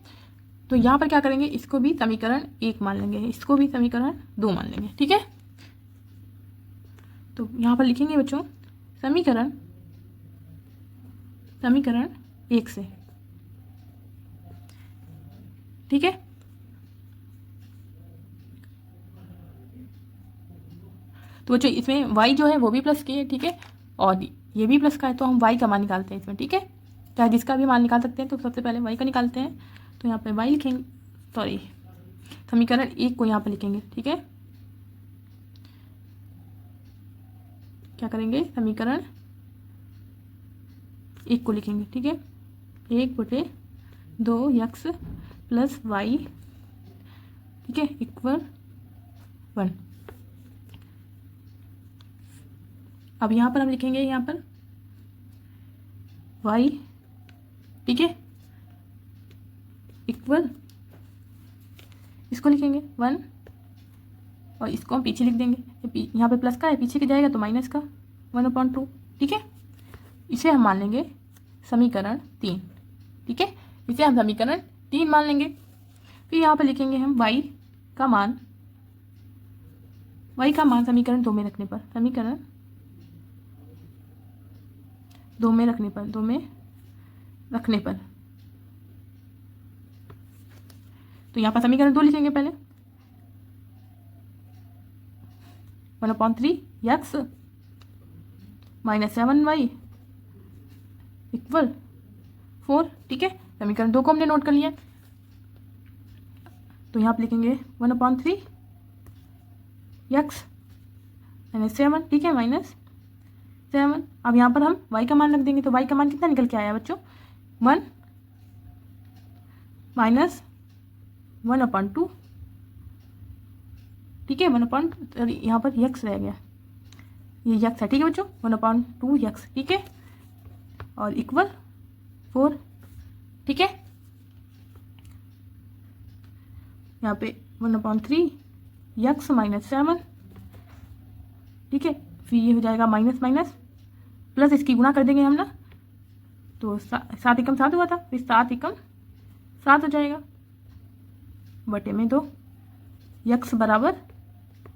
तो यहाँ पर क्या करेंगे, इसको भी समीकरण 1 मान लेंगे, इसको भी समीकरण 2 मान लेंगे, ठीक है। तो यहाँ पर लिखेंगे बच्चों समीकरण 1 से, ठीक है। तो बच्चों इसमें y जो है वो भी प्लस की है, ठीक है, और ये भी प्लस का है, तो हम y का मान निकालते हैं इसमें, ठीक है। चाहे जिसका भी मान निकाल सकते हैं, तो सबसे पहले y का निकालते हैं। तो यहाँ पे y लिखेंगे, सॉरी, समीकरण 1 को यहाँ पे लिखेंगे, ठीक है। क्या करेंगे, समीकरण 1 को लिखेंगे, ठीक है, 1/2 यक्स प्लस वाई, ठीक है, इक्वल 1। अब यहाँ पर हम लिखेंगे, यहाँ पर y, ठीक है, इक्वल, इसको लिखेंगे 1 और इसको हम पीछे लिख देंगे। यहाँ पे प्लस का है, पीछे के जाएगा तो माइनस का 1/2, ठीक है। इसे हम मान लेंगे समीकरण 3, ठीक है, इसे हम समीकरण 3 मान लेंगे। फिर यहाँ पर लिखेंगे हम y का मान समीकरण 2 में रखने पर, समीकरण 2 में रखने पर, तो यहाँ पर समीकरण 2 लिखेंगे पहले, 1/3 यक्स -7y इक्वल 4, ठीक है। समीकरण 2 को हमने नोट कर लिया। तो यहाँ पर लिखेंगे 1/3 यक्स -7, ठीक है, -7। अब यहाँ पर हम y का मान रख देंगे, तो y का मान कितना निकल के आया बच्चों, 1 -1/2, ठीक है, 1/, यहाँ पर यक्स रह गया, ये यक्स है, ठीक है बच्चों, 1/2 यक्स, ठीक है, और इक्वल 4, ठीक है। यहाँ पे 1/3 यक्स -7, ठीक है, फिर ये हो जाएगा माइनस माइनस प्लस, इसकी गुणा कर देंगे हम ना, तो 7 एकम 7 हुआ था, फिर 7 एकम 7 हो जाएगा, बटे में 2, यक्स बराबर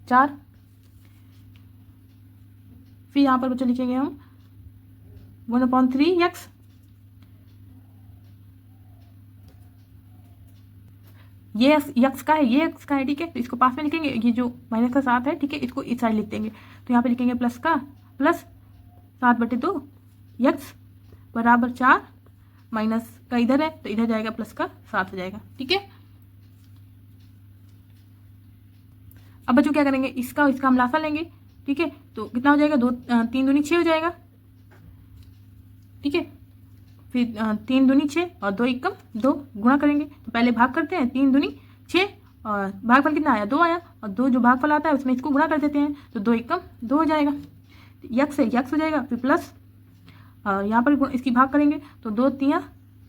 4। फिर यहाँ पर बच्चों लिखेंगे हम 1/3 यक्स, ये यक्स का है, ये यक्स का है, ठीक है, तो इसको पास में लिखेंगे, ये जो माइनस का 7 है, ठीक है, इसको इस साइड लिख देंगे। तो यहाँ पे लिखेंगे प्लस का प्लस 7/2 यक्स बराबर 4, माइनस का इधर है तो इधर जाएगा, प्लस का 7 हो जाएगा, ठीक है। अब बच्चों क्या करेंगे, इसका हम लासा लेंगे, ठीक है, तो कितना हो जाएगा, 3 दूनी 6 हो जाएगा, ठीक है। फिर 3 दूनी 6 और 2 एकम 2 गुणा करेंगे, तो पहले भाग करते हैं, 3 दूनी 6 और भागफल कितना आया, 2 आया, और 2 जो भागफल आता है उसमें इसको गुणा कर देते हैं, तो 2 एकम 2 हो जाएगा, यक्स से यक्स हो जाएगा, फिर प्लस यहाँ पर इसकी भाग करेंगे तो 2 3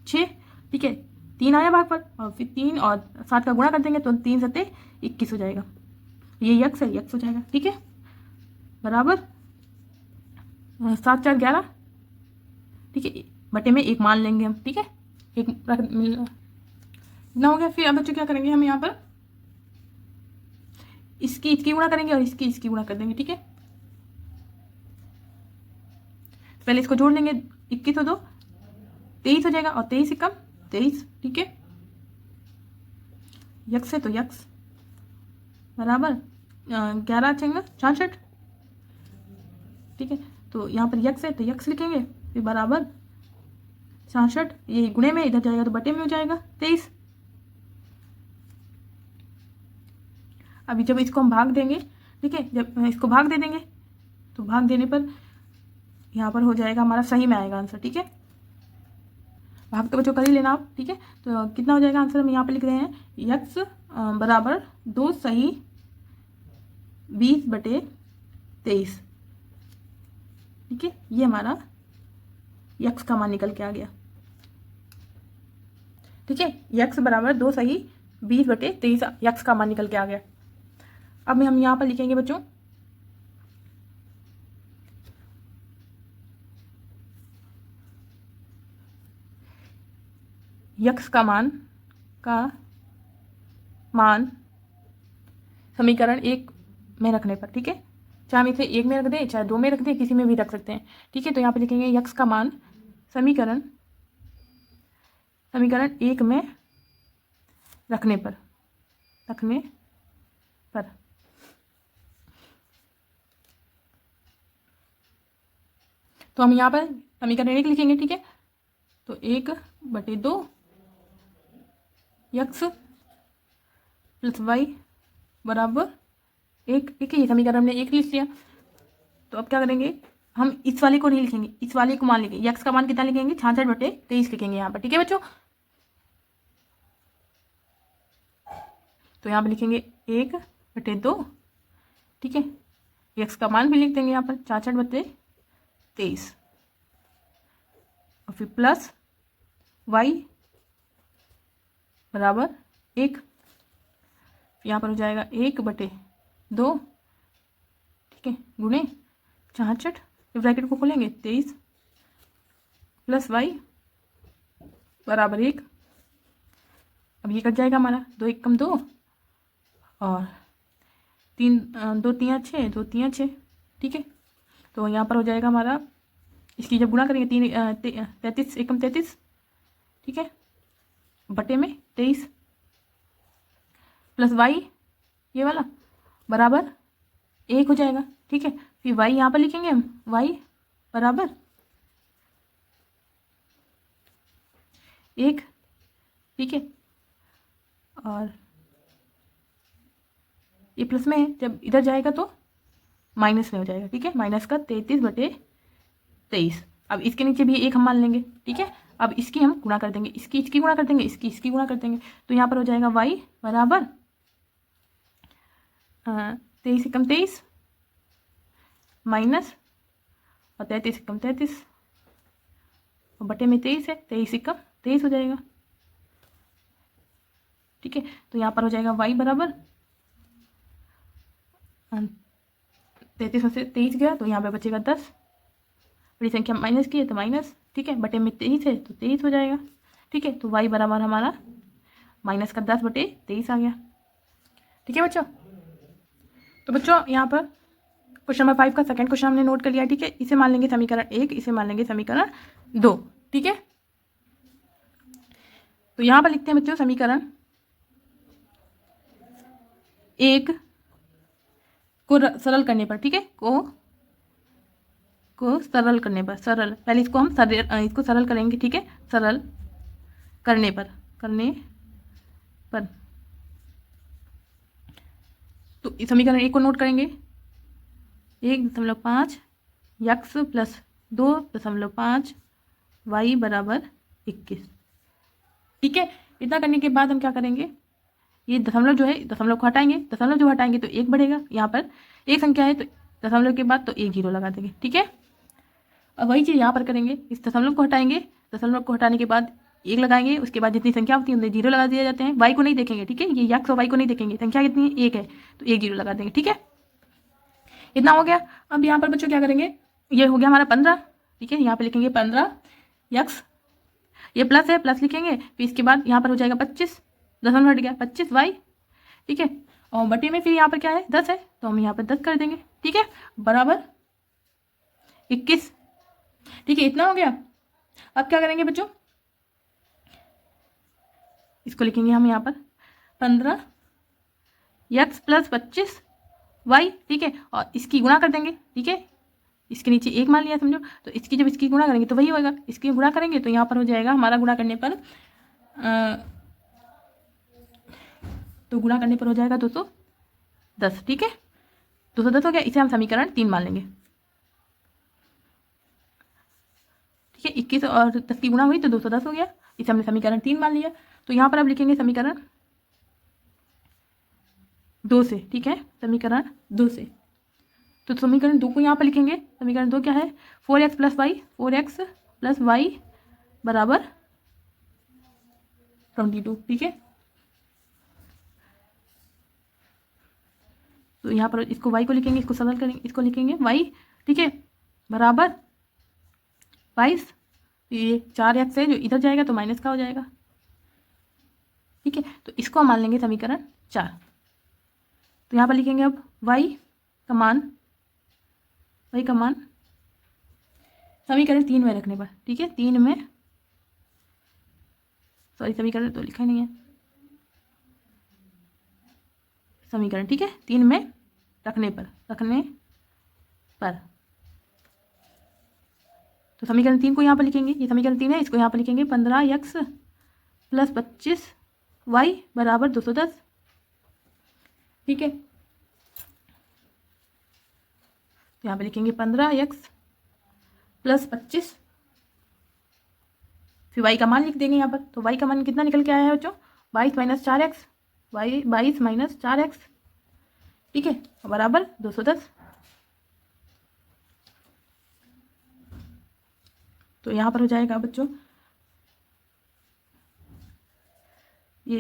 6, ठीक है, 3 आया भागफल, और फिर 3 और 7 का गुणा कर देंगे तो 3 7 21 हो जाएगा, ये यक्स है, यक्स हो जाएगा, ठीक है, बराबर 7 4 11, ठीक है, बटे में 1 मान लेंगे हम, ठीक है, इतना हो गया। फिर अब बच्चों क्या करेंगे, हम यहाँ पर इसकी गुणा करेंगे और इसकी गुणा कर देंगे। ठीक है, पहले इसको जोड़ लेंगे, 21 और 2 23 हो जाएगा, और 23 से कम 23। ठीक है, यक्स है तो यक्स बराबर 11 छंगा 66। ठीक है, तो यहाँ पर यक्स है तो यक्स लिखेंगे, फिर बराबर 66, ये गुणे में इधर जाएगा तो बटे में हो जाएगा 23। अभी जब इसको हम भाग देंगे, ठीक है, जब इसको भाग दे देंगे तो भाग देने पर यहाँ पर हो जाएगा हमारा सही में आएगा आंसर। ठीक है, भाग तो बच्चों कर ही लेना आप। ठीक है, तो कितना हो जाएगा आंसर, हम यहाँ पे लिख रहे हैं यक्स बराबर 2 सही 20/23। ठीक है, ये हमारा यक्स का मान निकल के आ गया। ठीक है, यक्स बराबर 2 सही 20/23 यक्स का मान निकल के आ गया। अब हम यहाँ पर लिखेंगे बच्चों यक्स का मान समीकरण 1 में रखने पर। ठीक है, चाहे हम इसे 1 में रख दें, चाहे 2 में रख दें, किसी में भी रख सकते हैं। ठीक है, तो यहाँ पे लिखेंगे यक्स का मान समीकरण 1 में रखने पर तो हम यहाँ पर समीकरण 1 लिखेंगे। ठीक है, तो 1/2 यक्स प्लस वाई बराबर 1। ठीक है, ये समीकरण हमने 1 लिख लिया। तो अब क्या करेंगे, हम इस वाले को नहीं लिखेंगे, इस वाले को मान लिखेंगे। यक्स का मान कितना लिखेंगे, 66/23 लिखेंगे यहाँ पर। ठीक है बच्चों, तो यहाँ पर लिखेंगे 1/2। ठीक है, यक्स का मान भी लिख देंगे यहाँ पर 66/23, और फिर प्लस वाई बराबर 1। यहाँ पर हो जाएगा 1/2। ठीक है, गुणे 66, ब्रैकेट को खोलेंगे 23 प्लस वाई बराबर 1। अब ये कट जाएगा हमारा, 2 1 कम 2 और 3 2 3 6 2 3 6। ठीक है, तो यहाँ पर हो जाएगा हमारा, इसकी जब गुणा करेंगे 33 1 कम 33। ठीक है, बटे में 23 प्लस वाई ये वाला बराबर 1 हो जाएगा। ठीक है, फिर वाई यहाँ पर लिखेंगे हम, वाई बराबर 1। ठीक है, और ये प्लस में है, जब इधर जाएगा तो माइनस में हो जाएगा। ठीक है, माइनस का 33/23। अब इसके नीचे भी 1 हम मान लेंगे। ठीक है, अब इसकी हम गुणा कर देंगे, इसकी गुणा कर देंगे, इसकी गुणा कर देंगे। तो यहाँ पर हो जाएगा y बराबर 23 कम 23 माइनस और 33 कम 33 और बटे में 23 है, 23 कम 23 हो जाएगा। ठीक है, तो यहाँ पर हो जाएगा y बराबर 33 में से 23 गया तो यहाँ पे बचेगा 10। बड़ी संख्या माइनस की है तो माइनस। ठीक है, बटे में 23 है तो 23 हो जाएगा। ठीक है, तो y बराबर हमारा माइनस का 10/23 आ गया। ठीक है बच्चों, तो बच्चों यहाँ पर क्वेश्चन नंबर 5 का सेकंड क्वेश्चन हमने नोट कर लिया। ठीक है, इसे मान लेंगे समीकरण 1, इसे मान लेंगे समीकरण 2। ठीक है, तो यहाँ पर लिखते हैं बच्चों समीकरण 1 को सरल करने पर। ठीक है, को सरल करने पर, पहले इसको हम इसको सरल करेंगे। ठीक है, सरल करने पर तो इस समीकरण 1 को नोट करेंगे, 1.5 यक्स प्लस 2.5 वाई बराबर 21। ठीक है, इतना करने के बाद हम क्या करेंगे, ये दशमलव जो है, दशमलव को हटाएंगे, दशमलव जो हटाएंगे तो 1 बढ़ेगा। यहाँ पर एक संख्या है तो दशमलव के बाद तो 1 0 लगा देंगे। ठीक है, अब वही चीज़ यहाँ पर करेंगे, इस दशमलव को हटाएंगे, दशमलव को हटाने के बाद 1 लगाएंगे, उसके बाद जितनी संख्या होती है उनमें 0 लगा दिए जाते हैं। वाई को नहीं देखेंगे। ठीक है, ये यक्स और वाई को नहीं देखेंगे, संख्या कितनी है 1 है तो 1 0 लगा देंगे। ठीक है, इतना हो गया। अब यहाँ पर बच्चों क्या करेंगे, ये हो गया हमारा 15। ठीक है, यहाँ पर लिखेंगे 15 यक्स, ये प्लस है, प्लस लिखेंगे, फिर इसके बाद यहाँ पर हो जाएगा 25 10 में हट गया 25y, ठीक है। और बटे में फिर यहाँ पर क्या है 10 है, तो हम यहाँ पर 10 कर देंगे, ठीक है, बराबर 21, ठीक है। इतना हो गया। अब क्या करेंगे बच्चों, इसको लिखेंगे हम यहाँ पर 15x + 25y, ठीक है, और इसकी गुणा कर देंगे, ठीक है। इसके नीचे एक मान लिया समझो, तो इसकी जब इसकी गुणा करेंगे तो वही होगा, इसकी गुणा करेंगे तो यहाँ पर हो जाएगा हमारा गुणा करने पर हो जाएगा 210, ठीक है। 210 हो गया, इसे हम समीकरण 3 मान लेंगे, ठीक है। 21 और 10 की गुणा हुई तो 210 हो गया, इसे हमने समीकरण 3 मान लिया। तो यहाँ पर अब लिखेंगे समीकरण 2 से, ठीक है, समीकरण 2 से। तो समीकरण 2 को यहाँ पर लिखेंगे, समीकरण 2 क्या है 4x + y, 4x + y बराबर 22, ठीक है। तो यहाँ पर इसको y को लिखेंगे, इसको सरल करेंगे, इसको लिखेंगे y, ठीक है, बराबर 22। ये 4x है जो इधर जाएगा तो माइनस का हो जाएगा, ठीक है। तो इसको हम मान लेंगे समीकरण 4। तो यहाँ पर लिखेंगे अब y का मान समीकरण 3 में रखने पर, ठीक है, 3 में, सॉरी समीकरण तो लिखा ही नहीं है, समीकरण, ठीक है, 3 में रखने पर तो समीकरण 3 को यहाँ पर लिखेंगे, ये समीकरण 3 है, इसको यहाँ पर लिखेंगे 15x + 25y बराबर 210, ठीक है। तो यहाँ पे लिखेंगे 15x + 25, फिर y का मान लिख देंगे यहाँ पर। तो y का मान कितना निकल के आया है बच्चों 22 - 4x, 22 - 4x, ठीक है, बराबर 210। तो यहाँ पर हो जाएगा बच्चों ये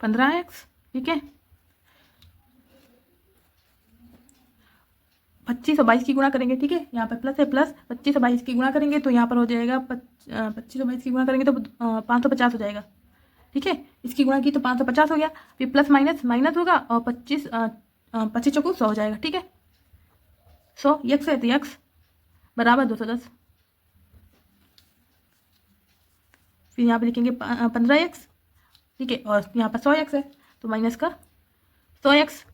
15x, ठीक है, 25 और 22 की गुणा करेंगे, ठीक है, यहाँ पर प्लस है, प्लस 25 और 22 की गुणा करेंगे तो यहाँ पर हो जाएगा 25 और 22 की गुणा करेंगे तो 550 हो जाएगा, ठीक है। इसकी गुणा की तो 550 हो गया, फिर प्लस माइनस माइनस होगा और 25 चौको 100 हो जाएगा, ठीक है। 100 यक्स है तो यक्स बराबर 210। फिर यहाँ पे लिखेंगे 15x, ठीक है, और यहाँ पर 100x है तो माइनस का 100x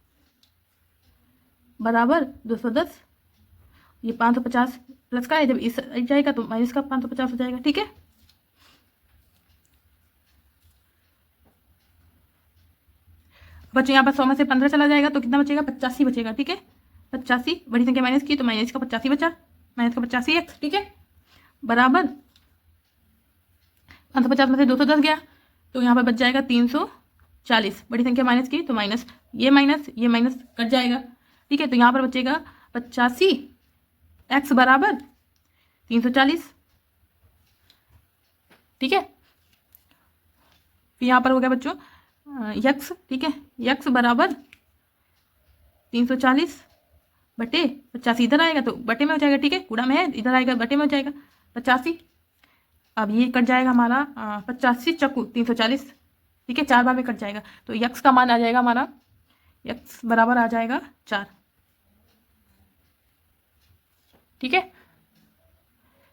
बराबर 210। ये 550 प्लस का है, जब इस जाएगा तो माइनस का 550 हो जाएगा, ठीक है। बच्चों यहाँ पर 100 में से 15 चला जाएगा तो कितना बचेगा 85 बचेगा, ठीक है। 85 बड़ी संख्या माइनस की तो माइनस का 85 बचा, माइनस का 85x, ठीक है, बराबर 550 में से 210 गया तो यहाँ पर बच जाएगा 340। बड़ी संख्या माइनस की तो माइनस ये माइनस कट जाएगा, ठीक है। तो यहाँ पर बचेगा 85x बराबर 340, ठीक है। फिर यहाँ पर हो गया बच्चों यक्स, ठीक है, यक्स बराबर 340 बटे 85, इधर आएगा तो बटे में हो जाएगा, ठीक है, गुणा में है, इधर आएगा बटे में हो जाएगा 85। अब ये कट जाएगा हमारा 85 चक्कू 340, ठीक है, 4 बार में कट जाएगा। तो यक्स का मान आ जाएगा हमारा, यक्स बराबर आ जाएगा 4, ठीक है,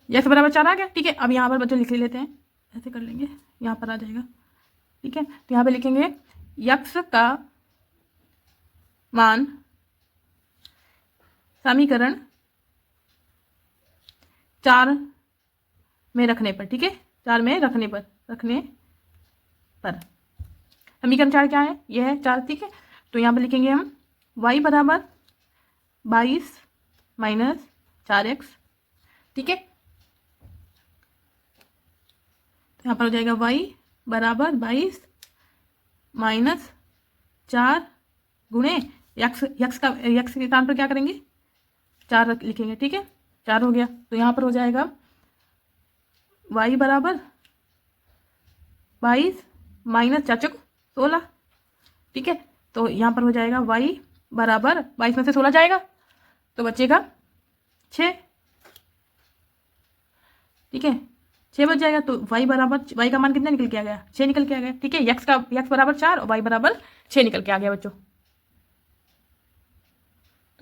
यक्स बराबर 4 आ गया, ठीक है। अब यहाँ पर बच्चों लिख लेते हैं, ऐसे कर लेंगे, यहाँ पर आ जाएगा, ठीक है। तो यहाँ पे लिखेंगे यक्स का मान समीकरण 4 में रखने पर, ठीक है, 4 में रखने पर समीकरण 4 क्या है, यह है 4, ठीक है। तो यहाँ पर लिखेंगे हम y बराबर 22 - 4x, ठीक है। तो यहाँ पर हो जाएगा y बराबर 22 - 4 गुणे यक्स के स्थान पर क्या करेंगे 4 लिखेंगे, ठीक है, 4 हो गया। तो यहाँ पर हो जाएगा y बराबर 22 - 4 चौक 16, ठीक है। तो यहाँ पर हो जाएगा y बराबर 22 में से 16 जाएगा तो बचेगा 6, ठीक है। 6 बच जाएगा। तो y का मान कितना निकल के आ गया? 6 निकल के आ गया। ठीक है, x बराबर 4 और y बराबर 6 निकल के आ गया बच्चों।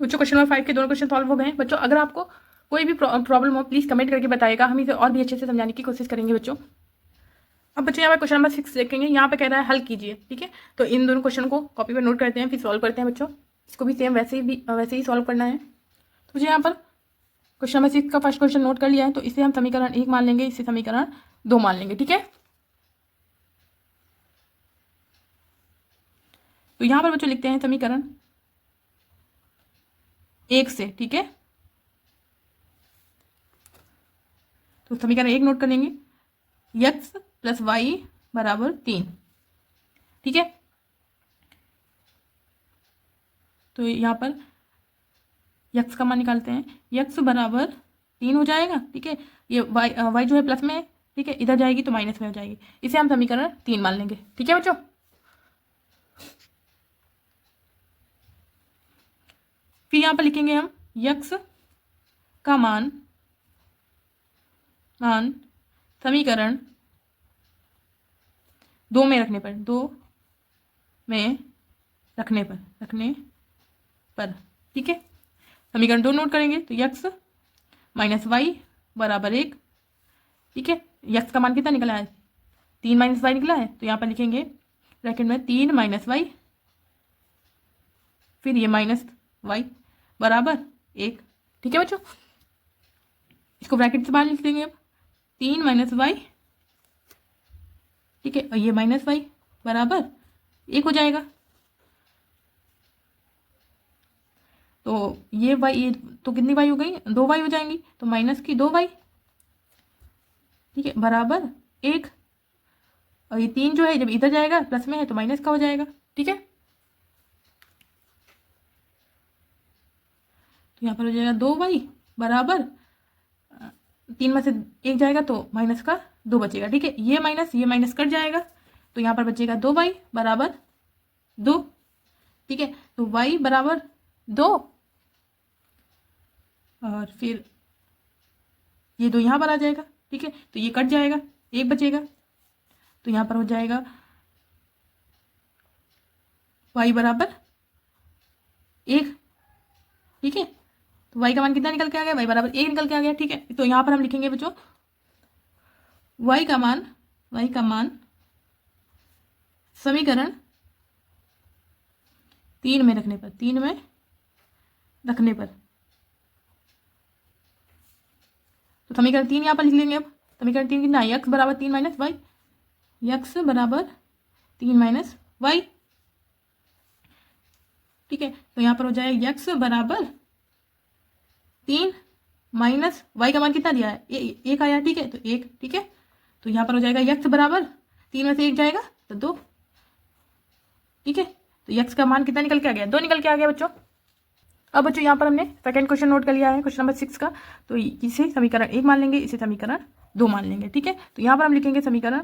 तो बच्चों क्वेश्चन नंबर 5 के दोनों क्वेश्चन सॉल्व हो गए हैं। बच्चों अगर आपको कोई भी प्रॉब्लम हो प्लीज़ कमेंट करके बताइएगा, हम इसे और भी अच्छे से समझाने की कोशिश करेंगे बच्चों। अब बच्चों यहाँ पे क्वेश्चन नंबर 6 देखेंगे। यहाँ पे कह रहा है हल कीजिए। ठीक है, तो इन दोनों क्वेश्चन को कॉपी पर नोट करते हैं, फिर सॉल्व करते हैं बच्चों। इसको भी सेम वैसे ही सॉल्व करना है। तो मुझे यहाँ पर क्वेश्चन नंबर 6 का फर्स्ट क्वेश्चन नोट कर लिया है। तो इसे हम समीकरण 1 मान लेंगे, इसे समीकरण 2 मान लेंगे। ठीक है, तो यहाँ पर बच्चों लिखते हैं समीकरण 1 से। ठीक है, तो समीकरण 1 नोट कर लेंगे, x प्लस वाई बराबर 3। ठीक है, तो यहाँ पर x का मान निकालते हैं, x बराबर 3 हो जाएगा। ठीक है, ये y जो है प्लस में है। ठीक है, इधर जाएगी तो माइनस में हो जाएगी, इसे हम समीकरण 3 मान लेंगे। ठीक है बच्चों, फिर यहाँ पर लिखेंगे हम x का मान समीकरण 2 में रखने पर ठीक है, समीकरण 2 नोट करेंगे तो x माइनस वाई बराबर 1। ठीक है, x का मान कितना निकला है? 3 माइनस वाई निकला है। तो यहाँ पर लिखेंगे ब्रैकेट में 3 माइनस वाई, फिर ये माइनस वाई बराबर 1। ठीक है बच्चों, इसको ब्रैकेट से बाहर लिख देंगे अब, 3 माइनस वाई। ठीक है, और ये माइनस वाई बराबर 1 हो जाएगा। तो ये वाई, तो कितनी वाई हो गई? 2 वाई हो जाएंगी, तो माइनस की 2 वाई। ठीक है, बराबर 1। और ये 3 जो है जब इधर जाएगा प्लस में है तो माइनस का हो जाएगा। ठीक है, तो यहाँ पर हो जाएगा 2 वाई बराबर 3 में से 1 जाएगा तो माइनस का 2 बचेगा। ठीक है, ये माइनस कट जाएगा, तो यहाँ पर बचेगा 2 वाई बराबर 2। ठीक है, तो वाई बराबर 2 और फिर ये 2 यहाँ पर आ जाएगा। ठीक है, तो ये कट जाएगा, 1 बचेगा, तो यहाँ पर हो जाएगा y बराबर 1। ठीक है, तो y का मान कितना निकल के आ गया? y बराबर 1 निकल के आ गया। ठीक है, तो यहाँ पर हम लिखेंगे बच्चों y का मान समीकरण 3 में रखने पर तो समीकरण 3 यहाँ पर लिख लेंगे। अब समीकरण 3 कितना है? x बराबर 3 माइनस वाई, x बराबर 3 माइनस वाई। ठीक है, तो यहाँ पर हो जाएगा x बराबर 3 माइनस वाई का मान कितना दिया है? 1 आया। ठीक है, तो 1। ठीक है, तो यहाँ पर हो जाएगा x बराबर 3 में से 1 जाएगा तो 2। ठीक है, तो x का मान कितना निकल के आ गया? 2 निकल के आ गया बच्चों। अब बच्चों यहाँ पर हमने सेकंड क्वेश्चन नोट कर लिया है, क्वेश्चन नंबर 6 का। तो इसे समीकरण 1 मान लेंगे, इसे समीकरण 2 मान लेंगे। ठीक है, तो यहाँ पर हम लिखेंगे समीकरण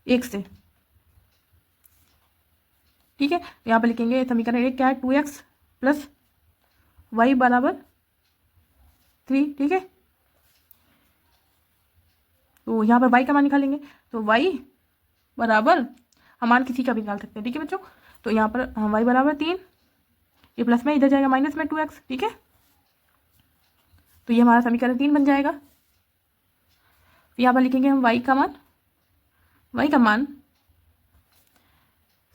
1 से। ठीक है, तो यहाँ पर लिखेंगे समीकरण 1 क्या है? 2x प्लस वाई बराबर 3। ठीक है, तो यहाँ पर y का मान निकालेंगे, तो y बराबर, हम मान किसी का भी निकाल सकते हैं। ठीक है बच्चों, तो यहाँ पर y बराबर 3, ये प्लस में इधर जाएगा माइनस में 2x। ठीक है, तो ये हमारा समीकरण 3 बन जाएगा। यहाँ पर लिखेंगे हम y का मान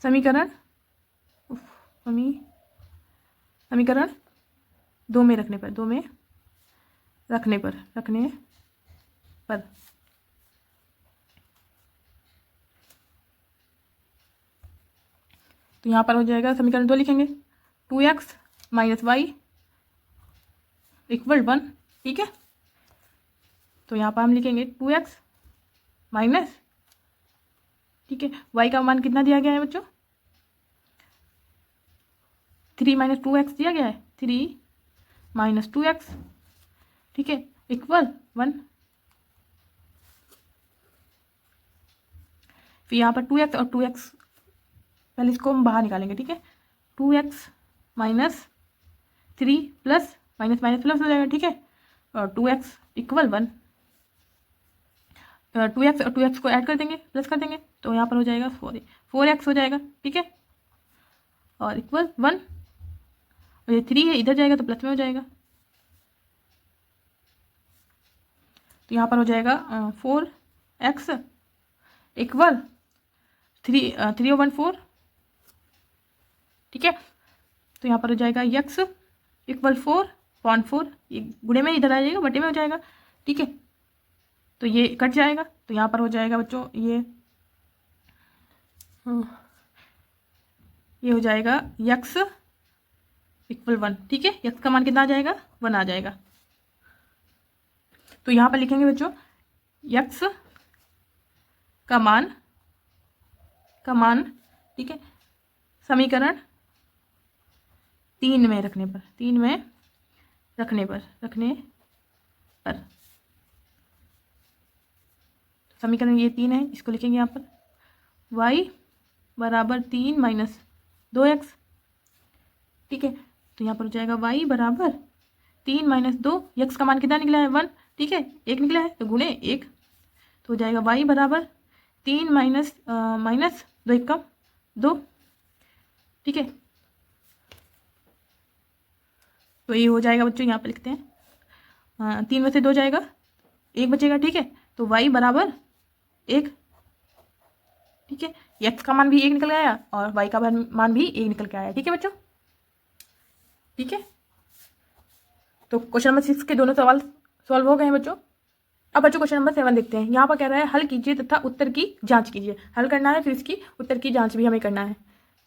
समीकरण 2 में रखने पर तो यहाँ पर हो जाएगा समीकरण 2 लिखेंगे 2x माइनस वाई इक्वल 1। ठीक है, तो यहाँ पर हम लिखेंगे 2x माइनस, ठीक है, y का मान कितना दिया गया है बच्चों? 3 माइनस 2x दिया गया है, 3 माइनस 2x। ठीक है, इक्वल 1। फिर यहाँ पर 2x और 2x, पहले इसको हम बाहर निकालेंगे। ठीक है, 2x minus 3 plus minus minus plus हो जाएगा। ठीक है, और 2x इक्वल 1। 2x और 2x को ऐड कर देंगे, प्लस कर देंगे, तो यहाँ पर हो जाएगा 4x हो जाएगा, ठीक है, और इक्वल 1, और ये 3 है, इधर जाएगा तो प्लस में हो जाएगा, तो यहाँ पर हो जाएगा 4x इक्वल 3 और 1 4, ठीक है, तो यहाँ पर हो जाएगा x इक्वल 4/4, ये गुणे में इधर आ जाएगा, बटे में हो जाएगा, ठीक है, तो ये कट जाएगा, तो यहाँ पर हो जाएगा बच्चों ये हो जाएगा x इक्वल 1, ठीक है, x का मान कितना आ जाएगा, 1 आ जाएगा, तो यहाँ पर लिखेंगे बच्चों x का मान ठीक है, समीकरण 3 में रखने पर समीकरण ये 3 है, इसको लिखेंगे यहाँ पर y बराबर 3 माइनस 2x, ठीक है, तो यहाँ पर हो जाएगा y बराबर 3 माइनस 2, x का मान कितना निकला है 1, ठीक है, 1 निकला है तो गुणे 1, तो हो जाएगा y बराबर 3 माइनस 2 1 का 2, ठीक है, तो ये हो जाएगा बच्चों, यहाँ पर लिखते हैं 3 में से 2 जाएगा, 1 बचेगा, ठीक है, तो y बराबर 1, ठीक है, x का मान भी 1 निकल आया और y का मान भी 1 निकल के आया, ठीक है बच्चों, ठीक है, तो क्वेश्चन नंबर 6 के दोनों सवाल सॉल्व हो गए हैं बच्चों। अब बच्चों क्वेश्चन नंबर 7 देखते हैं। यहाँ पर कह रहा है हल कीजिए तथा उत्तर की जांच कीजिए। हल करना है फिर इसकी उत्तर की जांच भी हमें करना है।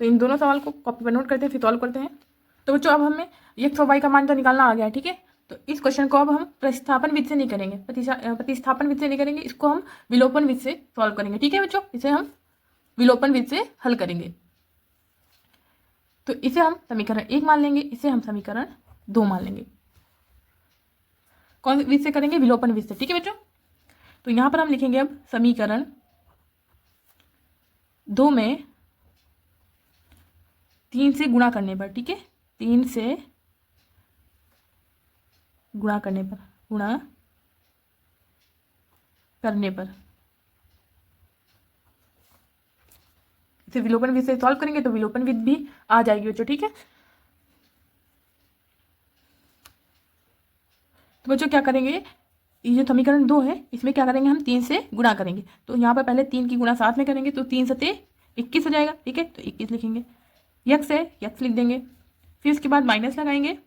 तो इन दोनों सवाल को कॉपी पर नोट करते हैं, फिर सॉल्व करते हैं। तो बच्चों अब हमें x और y का मान तो निकालना आ गया है, ठीक है। तो इस क्वेश्चन को अब हम प्रतिस्थापन विधि से नहीं करेंगे, प्रतिस्थापन विधि से नहीं करेंगे, इसको हम विलोपन विधि से सॉल्व करेंगे, ठीक है बच्चों। इसे हम विलोपन विधि से हल करेंगे। तो इसे हम समीकरण 1 मान लेंगे, इसे हम समीकरण 2 मान लेंगे। कौन विधि से करेंगे? विलोपन विधि से, ठीक है बच्चों। तो यहां पर हम लिखेंगे अब समीकरण 2 में 3 से गुणा करने पर, ठीक है, 3 से गुणा करने पर इसे विलोपन विधि से सॉल्व करेंगे तो विलोपन विधि भी आ जाएगी बच्चों, ठीक है। तो बच्चों क्या करेंगे, ये जो समीकरण 2 है इसमें क्या करेंगे, हम 3 से गुणा करेंगे। तो यहाँ पर पहले 3 की गुणा साथ में करेंगे तो 3 सते 21 हो जाएगा, ठीक है। तो 21 लिखेंगे, यक्स है यक्स लिख देंगे, फिर उसके बाद माइनस लगाएंगे।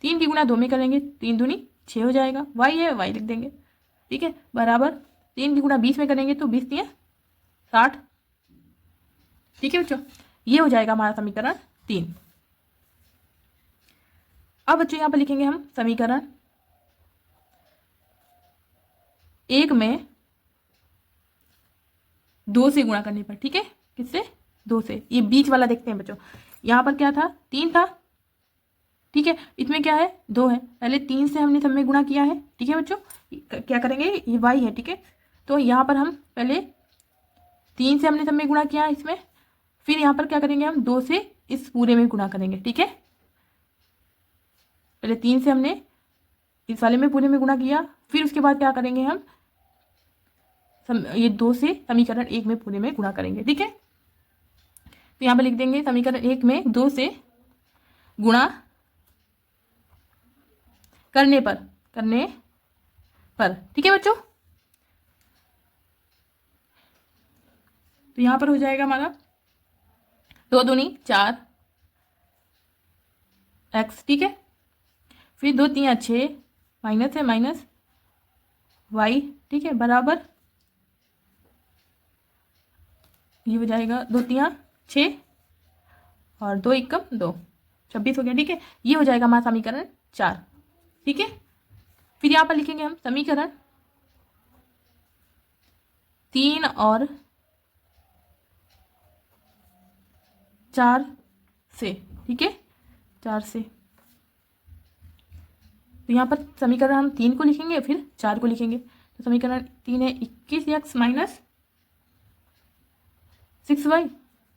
3 की गुणा 2 में करेंगे, 3 दूनी 6 हो जाएगा। वाई है वाई लिख देंगे, ठीक है, बराबर 3 की गुणा 20 में करेंगे तो 20 दिए 60, ठीक है बच्चों। ये हो जाएगा हमारा समीकरण 3। अब बच्चों यहाँ पर लिखेंगे हम समीकरण 1 में 2 से गुणा करने पर, ठीक है, किससे? 2 से। ये बीच वाला देखते हैं बच्चों, यहाँ पर क्या था, 3 था, ठीक है, इसमें क्या है, 2 है। पहले 3 से हमने सब में गुणा किया है, ठीक है बच्चों। क्या करेंगे, ये y है, ठीक है। तो यहाँ पर हम पहले 3 से हमने सब में गुणा किया इसमें, फिर यहाँ पर क्या करेंगे, हम 2 से इस पूरे में गुणा करेंगे, ठीक है। पहले 3 से हमने इस वाले में पूरे में गुणा किया, फिर उसके बाद क्या करेंगे, हम ये 2 से समीकरण 1 में पूरे में गुणा करेंगे, ठीक है। तो यहाँ पर लिख देंगे समीकरण 1 में 2 से गुणा करने पर, ठीक है बच्चों। तो यहाँ पर हो जाएगा हमारा 2 दूनी 4 x, ठीक है, फिर 2 3 6 माइनस है माइनस y, ठीक है, बराबर ये हो जाएगा 2 3 6 और 2 1 2 26 हो गया, ठीक है। ये हो जाएगा हमारा समीकरण 4, ठीक है। फिर यहाँ पर लिखेंगे हम समीकरण 3 और 4 से, ठीक है, 4 से। तो यहाँ पर समीकरण हम 3 को लिखेंगे फिर 4 को लिखेंगे। तो समीकरण 3 है 21x माइनस 6y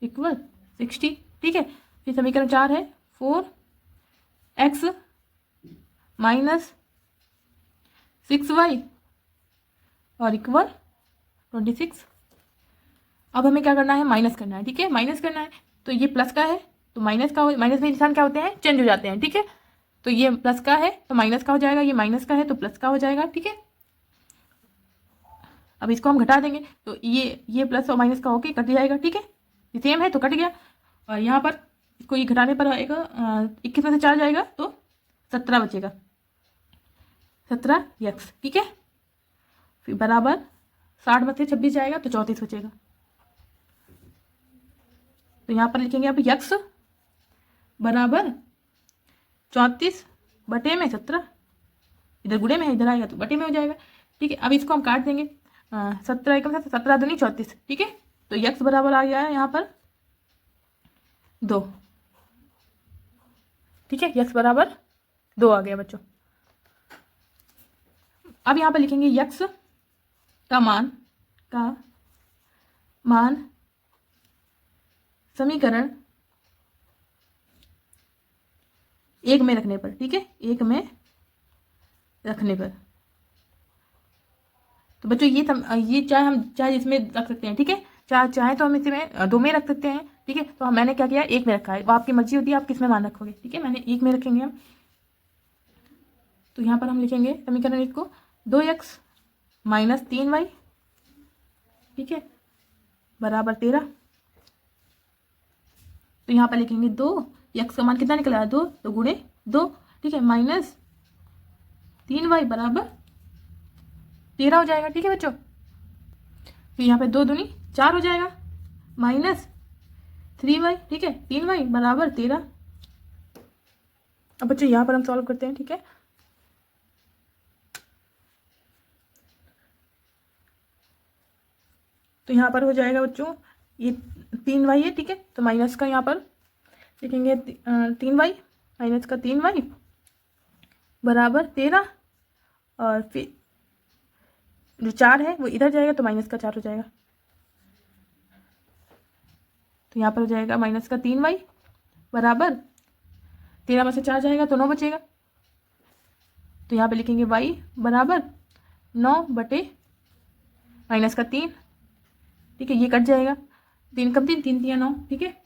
इक्वल 60, ठीक है। फिर समीकरण 4 है 4x माइनस 6y और इक्वल 26। अब हमें क्या करना है, माइनस करना है, ठीक है, माइनस करना है। तो ये प्लस का है तो माइनस का, माइनस में निशान क्या होते हैं, चेंज हो जाते हैं, ठीक है। तो ये प्लस का है तो माइनस का हो जाएगा, ये माइनस का है तो प्लस का हो जाएगा, ठीक है। अब इसको हम घटा देंगे तो ये प्लस और माइनस का होके कट जाएगा, ठीक है, ये सेम है तो कट गया। और यहाँ पर इसको ये घटाने पर आएगा 21 में से 4 जाएगा तो 17 बचेगा, 17x, ठीक है। फिर बराबर 60 में से 26 जाएगा तो 34 बचेगा। तो यहाँ पर लिखेंगे अब x बराबर 34 बटे में 17, इधर गुणे में है, इधर आएगा तो बटे में हो जाएगा, ठीक है। अब इसको हम काट देंगे, 17 एकम से 17 दूनी 34, ठीक है। तो x बराबर आ गया है यहाँ पर 2, ठीक है, x बराबर 2 आ गया बच्चों। अब यहाँ पर लिखेंगे x का मान समीकरण 1 में रखने पर, ठीक है, 1 में रखने पर। तो बच्चों ये चाहे हम चाहे इसमें रख सकते हैं, ठीक है, चाहे तो हम इसमें 2 में रख सकते हैं, ठीक है। तो मैंने क्या किया, 1 में रखा है, वो आपकी मर्जी होती है आप किस में मान रखोगे, ठीक है। मैंने 1 में रखेंगे हम। तो यहाँ पर हम लिखेंगे समीकरण 1 को 2x माइनस 3y, ठीक है, बराबर 13। तो यहाँ पर लिखेंगे 2, x का मान कितना निकला है 2, तो गुणे 2, ठीक है, माइनस 3y बराबर 13 हो जाएगा, ठीक है बच्चों। फिर यहाँ पे 2 दूनी 4 हो जाएगा, माइनस 3y, ठीक है, 3y बराबर 13। अब बच्चों यहाँ पर हम सॉल्व करते हैं, ठीक है। तो यहाँ पर हो जाएगा बच्चों ये 3y है, ठीक है, तो माइनस का यहाँ पर लिखेंगे 3y, माइनस का 3y बराबर 13, और फिर जो 4 है वो इधर जाएगा तो माइनस का 4 हो जाएगा। तो यहाँ पर हो जाएगा माइनस का 3y बराबर 13 में से 4 जाएगा तो 9 बचेगा। तो यहाँ पे लिखेंगे y बराबर 9 बटे माइनस का 3, ठीक है, ये कट जाएगा, 3 कम 3, 3 3 9, ठीक है।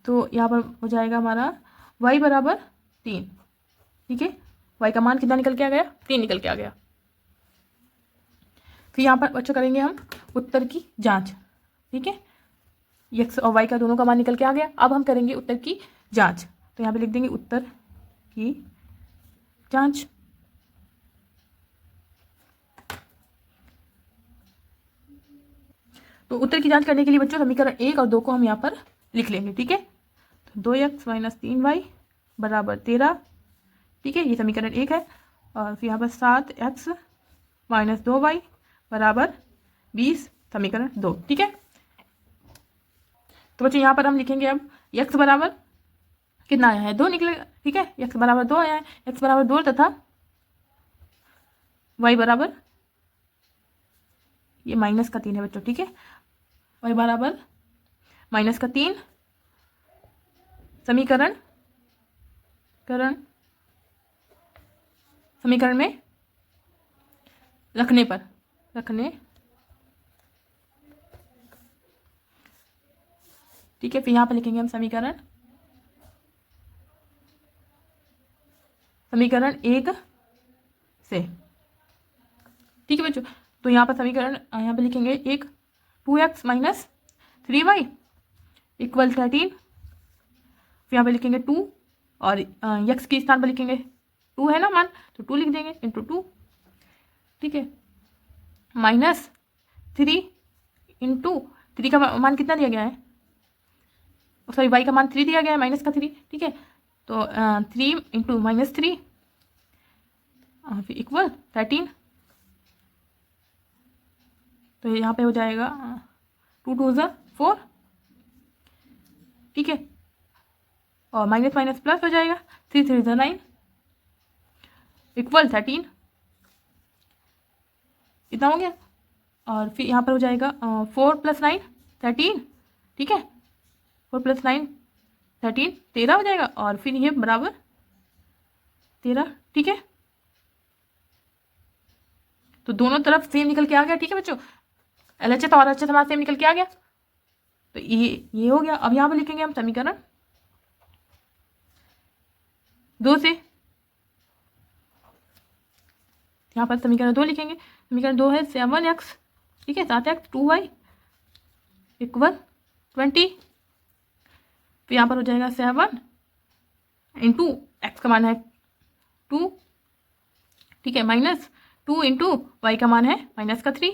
तो यहाँ पर हो जाएगा हमारा y बराबर 3, ठीक है, y का मान कितना निकल के आ गया, 3 निकल के आ गया। फिर यहाँ पर बच्चों करेंगे हम उत्तर की जांच, ठीक है, x और y का दोनों का मान निकल के आ गया। अब हम करेंगे उत्तर की जांच। तो यहाँ पे लिख देंगे उत्तर की जांच। तो उत्तर की जांच करने के लिए बच्चों समीकरण 1 और 2 को हम यहाँ पर लिख लेंगे, ठीक है। तो 2x माइनस 3y बराबर 13, ठीक है, ये समीकरण 1 है। और फिर यहाँ पर 7x माइनस 2y बराबर 20, समीकरण 2, ठीक है। तो बच्चों यहाँ पर हम लिखेंगे अब x बराबर कितना आया है, 2 निकलेगा, ठीक है, x बराबर 2 आया है, x बराबर 2 तथा y बराबर ये माइनस का 3 है बच्चों, ठीक है, y बराबर माइनस का 3 समीकरण में रखने ठीक है। फिर यहाँ पर लिखेंगे हम समीकरण 1 से, ठीक है बच्चों। तो यहाँ पर समीकरण यहाँ पर लिखेंगे 1, 2x माइनस 3y इक्वल 13। फिर यहाँ पर लिखेंगे 2 और x के स्थान पर लिखेंगे 2 है ना मान, तो 2 लिख देंगे इंटू 2, ठीक है, माइनस 3 इंटू 3 का मान कितना दिया गया है, सॉरी y का मान 3 दिया गया है, माइनस का 3, ठीक है। तो 3 इंटू माइनस 3 फिर इक्वल 13। तो यहाँ पे हो जाएगा 2 2 ज़ा 4, ठीक है, और माइनस माइनस प्लस हो जाएगा, 3 3 ज़ा 9 इक्वल 13, इतना हो गया। और फिर यहाँ पर हो जाएगा 4 + 9 13, ठीक है, 4 + 9 13 13 हो जाएगा, और फिर ये बराबर 13, ठीक है। तो दोनों तरफ सेम निकल के आ गया, ठीक है बच्चों। LHS और RHS हमारा सेम निकल के आ गया, तो ये हो गया। अब यहाँ पर लिखेंगे हम समीकरण 2 से, यहाँ पर समीकरण 2 लिखेंगे। समीकरण 2 है 7x, ठीक है, 7x 2y इक्वल 20। तो यहाँ पर हो जाएगा 7 इंटू एक्स का मान है 2, ठीक है, माइनस 2 इंटू वाई का मान है -3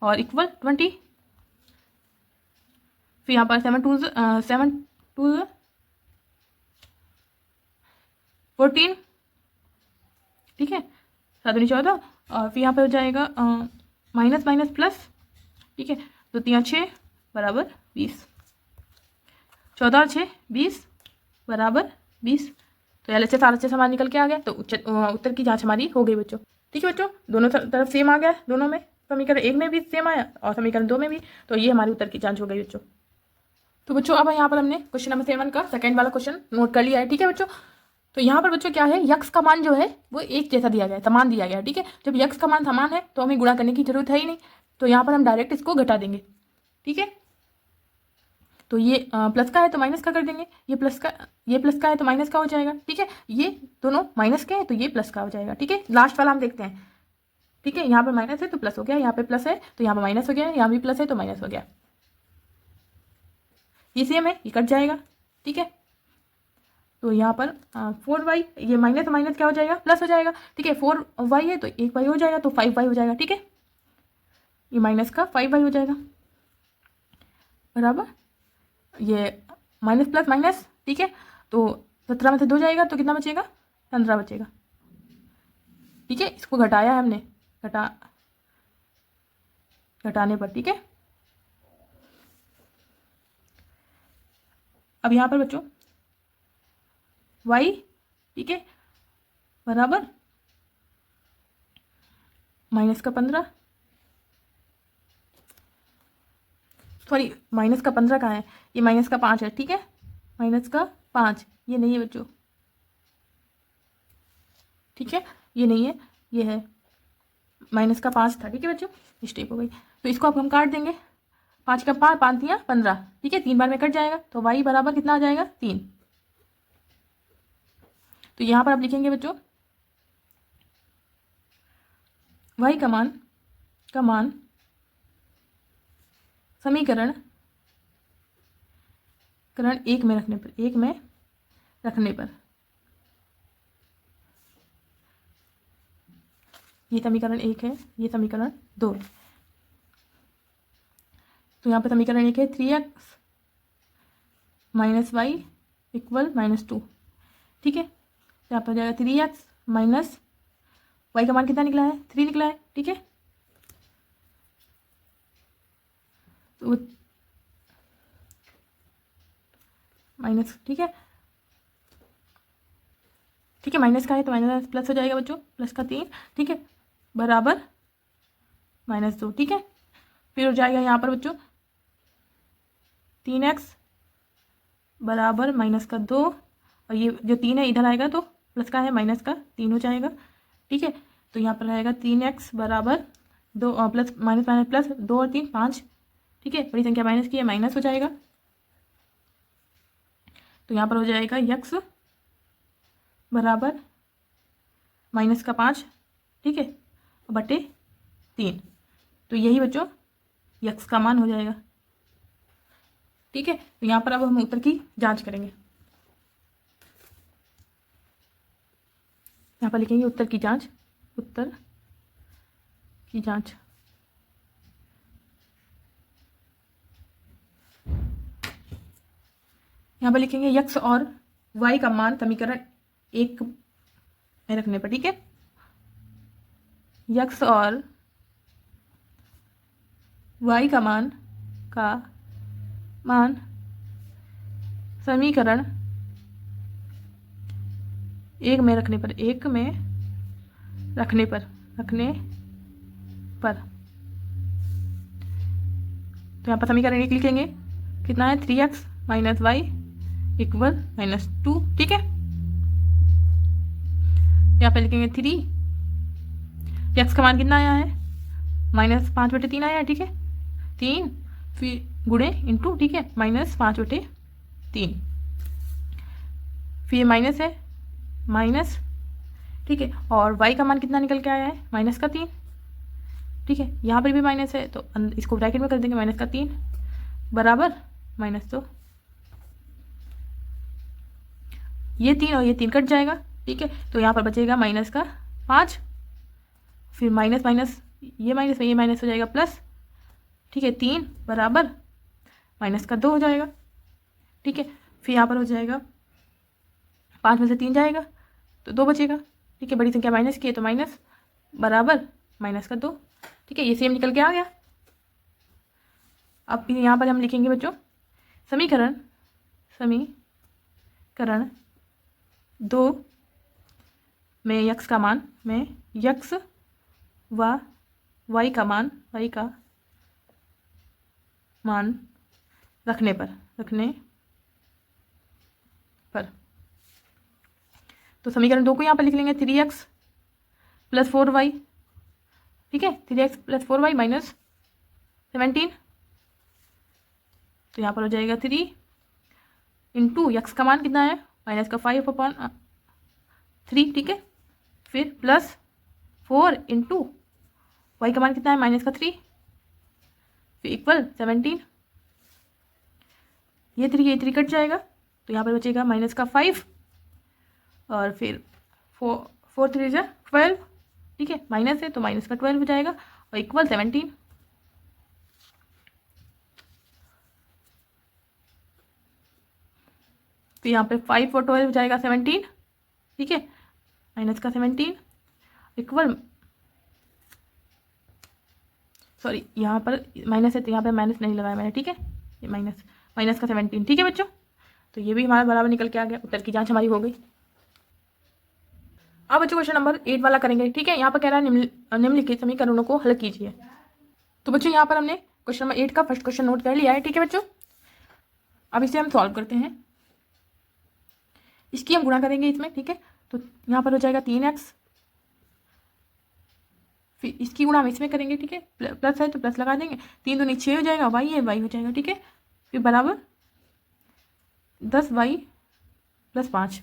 और इक्वल 20। फिर यहाँ पर 7 2 14, ठीक है, 7 दूनी 14। और फिर यहाँ पर हो जाएगा माइनस माइनस प्लस, ठीक है, तो 3 6 बराबर 20, 14 और 6 20 बराबर 20। तो LHS RHS हमारा निकल के आ गया। तो उत्तर की जांच हमारी हो गई बच्चों, ठीक है बच्चों, दोनों तरफ सेम आ गया, दोनों में समीकरण 1 में भी सेम आया और समीकरण 2 में भी। तो ये हमारी उत्तर की जांच हो गई बच्चों। तो बच्चों अब यहाँ पर हमने क्वेश्चन नंबर 7 का सेकंड वाला क्वेश्चन नोट कर लिया है, ठीक है बच्चों। तो यहाँ पर बच्चों क्या है, यक्स का मान जो है वो एक जैसा दिया गया है, समान दिया गया है, ठीक है। जब यक्स का मान समान है तो हमें गुणा करने की जरूरत है ही नहीं, तो यहाँ पर हम डायरेक्ट इसको घटा देंगे, ठीक है। तो ये प्लस का है तो माइनस का कर देंगे, ये प्लस का है तो माइनस का हो जाएगा, ठीक है। ये दोनों माइनस के हैं तो ये प्लस का हो जाएगा, ठीक है। लास्ट वाला हम देखते हैं, ठीक है। यहाँ पर माइनस है तो प्लस हो गया, यहाँ पे प्लस है तो यहाँ पर माइनस हो गया, यहाँ भी प्लस है तो माइनस हो गया, ये सेम है, ये कट जाएगा, ठीक है। तो यहाँ पर 4y, ये माइनस माइनस क्या हो जाएगा, प्लस हो जाएगा, ठीक है। 4y है तो 1y हो जाएगा, तो 5y हो जाएगा, ठीक है। ये माइनस का 5y हो जाएगा बराबर, ये माइनस प्लस माइनस, ठीक है। तो 17 में से 2 जाएगा तो कितना बचेगा, 15 बचेगा, ठीक है। इसको घटाया है हमने, घटाने पर, ठीक है। अब यहाँ पर बच्चों y, ठीक है, बराबर माइनस का 15, सॉरी माइनस का 15 कहाँ है, ये माइनस का 5 है, ठीक है, माइनस का 5, ये नहीं है बच्चों, ठीक है, ये नहीं है, ये है माइनस का 5 था, ठीक है बच्चों, स्टेप हो गई। तो इसको अब हम काट देंगे, 5 का 5 5 दिया 15, ठीक है, 3 बार में कट जाएगा, तो y बराबर कितना आ जाएगा 3। तो यहाँ पर आप लिखेंगे बच्चों y का मान समीकरण 1 में रखने पर, ये समीकरण 1 है, ये समीकरण 2 है। तो यहाँ पर समीकरण 1 है 3x माइनस वाई इक्वल -2, ठीक है। तो यहाँ पर हो जाएगा 3x माइनस वाई का मान कितना निकला है, 3 निकला है, ठीक है। तो माइनस, ठीक है, माइनस का है तो माइनस प्लस हो जाएगा बच्चों, प्लस का 3, ठीक है, बराबर -2, ठीक है। फिर हो जाएगा यहाँ पर बच्चों 3x बराबर -2, और ये जो 3 है इधर आएगा तो प्लस का है माइनस का 3 हो जाएगा, ठीक है। तो यहाँ पर रहेगा 3x बराबर 2 प्लस माइनस माइनस प्लस 2 और 3 5, ठीक है। बड़ी संख्या माइनस की है, माइनस हो जाएगा। तो यहाँ पर हो जाएगा x बराबर माइनस का 5, ठीक है, बटे 3। तो यही बच्चों x का मान हो जाएगा, ठीक है। तो यहाँ पर अब हम उत्तर की जांच करेंगे, यहाँ पर लिखेंगे उत्तर की जांच, यहाँ पर लिखेंगे x और y का मान समीकरण 1 में रखने पर, ठीक है। x और y का मान समीकरण 1 में रखने पर, तो यहाँ पर समीकरण 1 लिखेंगे, कितना है 3x माइनस वाई इक्वल -2, ठीक है। यहाँ पे लिखेंगे 3, x का मान कितना आया है -5/3 आया, ठीक है, 3 फिर गुणे इंटू, ठीक है, -5/3, फिर माइनस है माइनस, ठीक है, और y का मान कितना निकल के आया है -3, ठीक है, यहाँ पर भी माइनस है तो इसको ब्रैकेट में कर देंगे -3 बराबर -2, ये 3 और ये 3 कट जाएगा, ठीक है, तो यहाँ पर बचेगा -5, फिर माइनस माइनस ये माइनस में ये माइनस हो जाएगा प्लस, ठीक है, 3 बराबर -2 हो जाएगा, ठीक है, फिर यहाँ पर हो जाएगा 5 में से 3 जाएगा तो 2 बचेगा, ठीक है, बड़ी संख्या माइनस की है तो माइनस बराबर -2, ठीक है, ये सेम निकल के आ गया। अब यहाँ पर हम लिखेंगे बच्चों समीकरण 2 में यक्स का मान व y का मान रखने पर तो समीकरण 2 को यहाँ पर लिख लेंगे 3x + 4y, ठीक है, 3x + 4y -17, तो यहाँ पर हो जाएगा 3 इंटू यक्स का मान कितना है -5/3, ठीक है, फिर +4 इंटू वाई का मान कितना है -3, फिर इक्वल 17, ये 3 कट जाएगा तो यहाँ पर बचेगा -5 और फिर 4 3 × 12, ठीक है, माइनस है तो -12 हो जाएगा और इक्वल 17, तो यहाँ पे 5 और 12 हो जाएगा 17, ठीक है, -17 इक्वल, सॉरी यहाँ पर माइनस है तो यहाँ पे माइनस नहीं लगाया मैंने, ठीक है, ये -17, ठीक है बच्चों, तो ये भी हमारा बराबर निकल के आ गया, उत्तर की जांच हमारी हो गई। अब बच्चों क्वेश्चन नंबर 8 वाला करेंगे, ठीक है, यहाँ पर कह रहा है निम्नलिखित समीकरणों को हल कीजिए। तो बच्चों यहाँ पर हमने क्वेश्चन नंबर 8 का फर्स्ट क्वेश्चन नोट कर लिया है, ठीक है बच्चों, अब इसे हम सॉल्व करते हैं, इसकी हम गुणा करेंगे इसमें, ठीक है, तो यहाँ पर हो जाएगा 3x, फिर इसकी गुणा हम इसमें करेंगे, ठीक है, प्लस है तो प्लस लगा देंगे, 3 दूनी 6 हो जाएगा, y है y हो जाएगा, ठीक है, फिर बराबर 10y + 5,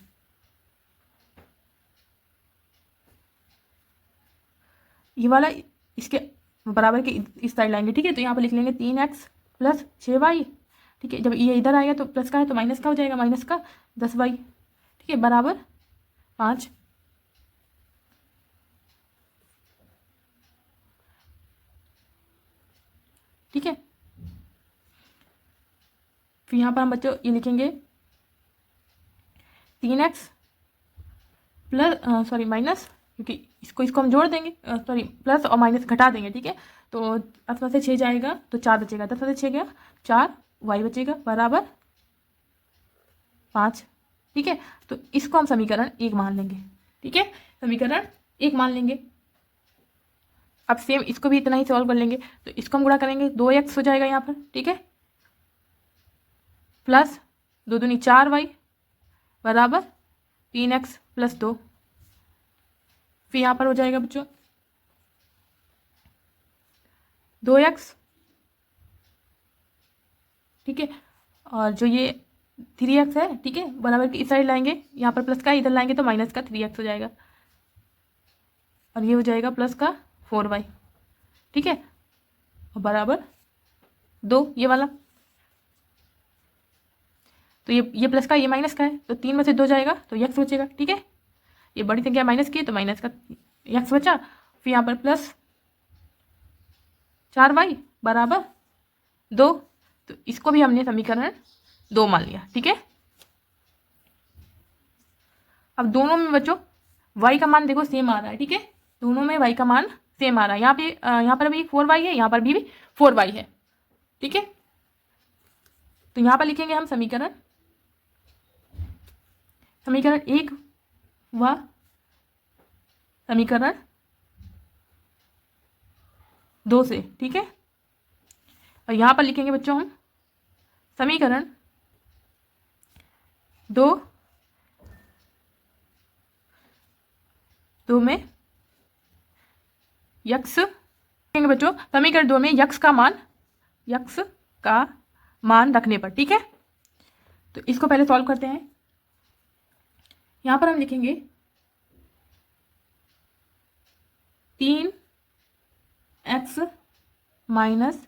ये वाला इसके बराबर के इस साइड लाएंगे, ठीक है, तो यहाँ पर लिख लेंगे 3x + 6y, ठीक है, जब ये इधर आएगा तो प्लस का है तो माइनस का हो जाएगा, माइनस का 10y, ठीक है, बराबर 5, ठीक है, फिर यहाँ पर हम बच्चों ये लिखेंगे 3x प्लस माइनस, क्योंकि इसको हम जोड़ देंगे, सॉरी प्लस और माइनस घटा देंगे, ठीक है, तो 10 में से 6 जाएगा तो 4 बचेगा, 10 में से 6 गया 4, y बचेगा बराबर 5, ठीक है, तो इसको हम समीकरण 1 मान लेंगे, ठीक है, समीकरण 1 मान लेंगे। अब सेम इसको भी इतना ही सॉल्व कर लेंगे, तो इसको हम गुणा करेंगे 2x हो जाएगा यहाँ पर, ठीक है, प्लस 2 दूनी 4y बराबर 3x + 2, फिर यहाँ पर हो जाएगा बच्चों 2x, ठीक है, और जो ये 3x है, ठीक है, बराबर की इस साइड लाएंगे, यहाँ पर प्लस का इधर लाएंगे तो माइनस का 3x हो जाएगा और ये हो जाएगा प्लस का 4y, ठीक है, और बराबर 2 ये वाला, तो ये प्लस का ये माइनस का है तो 3 में से 2 जाएगा तो x बचेगा, ठीक है, ये बड़ी संख्या माइनस की है तो माइनस का x बचा, फिर यहाँ पर प्लस 4y बराबर 2, तो इसको भी हमने समीकरण 2 मान लिया, ठीक है। अब दोनों में बच्चों y का मान देखो सेम आ रहा है, ठीक है, दोनों में y का मान सेम आ रहा है, यहाँ पर भी 4y है, यहाँ पर भी 4y है, ठीक है, तो यहाँ पर लिखेंगे हम समीकरण 1 व समीकरण 2 से, ठीक है, और यहाँ पर लिखेंगे बच्चों हम समीकरण 2 में x बच्चों समीकरण 2 में यक्स का मान रखने पर, ठीक है। तो इसको पहले सॉल्व करते हैं। यहां पर हम लिखेंगे 3x माइनस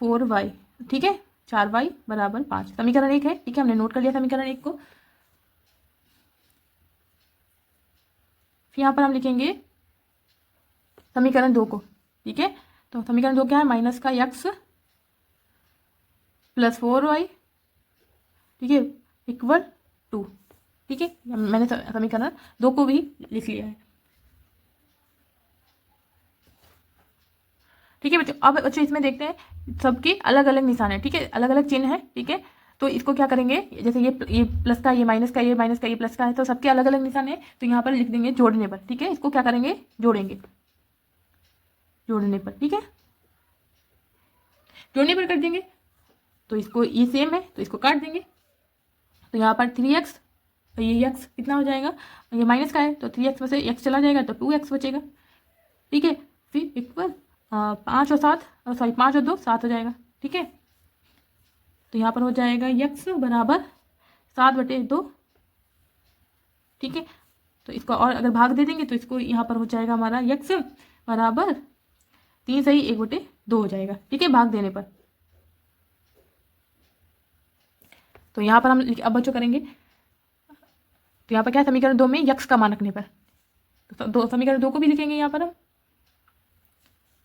4y, ठीक है, 4y बराबर 5, समीकरण 1 है, ठीक है, हमने नोट कर लिया समीकरण 1 को। फिर यहाँ पर हम लिखेंगे समीकरण 2 को, ठीक है। तो समीकरण 2 क्या है, माइनस का x प्लस 4y, ठीक है, इक्वल 2, ठीक है। मैंने समीकरण 2 को भी लिख लिया है, ठीक है बच्चों। अब बच्चों इसमें देखते हैं सबके अलग अलग निशान है, ठीक है, अलग अलग चिन्ह है, ठीक है। तो इसको क्या करेंगे, जैसे ये प्लस का, ये माइनस का, ये माइनस का, ये प्लस का है, तो सबके अलग अलग निशान है, तो यहाँ पर लिख देंगे जोड़ने पर, ठीक है। इसको क्या करेंगे, जोड़ेंगे, जोड़ने पर, ठीक है, जोड़ने पर कर देंगे। तो इसको ये सेम है तो इसको काट देंगे। तो यहाँ पर 3x, ये x कितना हो जाएगा, ये माइनस का है तो 3x में से x चला जाएगा तो 2x बचेगा, ठीक है। फिर इक्वल 5 और 7, सॉरी 5 और 2 7 हो जाएगा, ठीक है। तो यहाँ पर हो जाएगा x बराबर 7/2, ठीक है। तो इसको और अगर भाग दे देंगे तो इसको यहाँ पर हो जाएगा हमारा x बराबर 3 सही 1/2 हो जाएगा, ठीक है, भाग देने पर। तो यहाँ पर हम अब बच्चों करेंगे, तो यहाँ पर क्या है, समीकरण 2 में यक्स का मान रखने पर, तो समीकरण 2 को भी लिखेंगे यहाँ पर हम,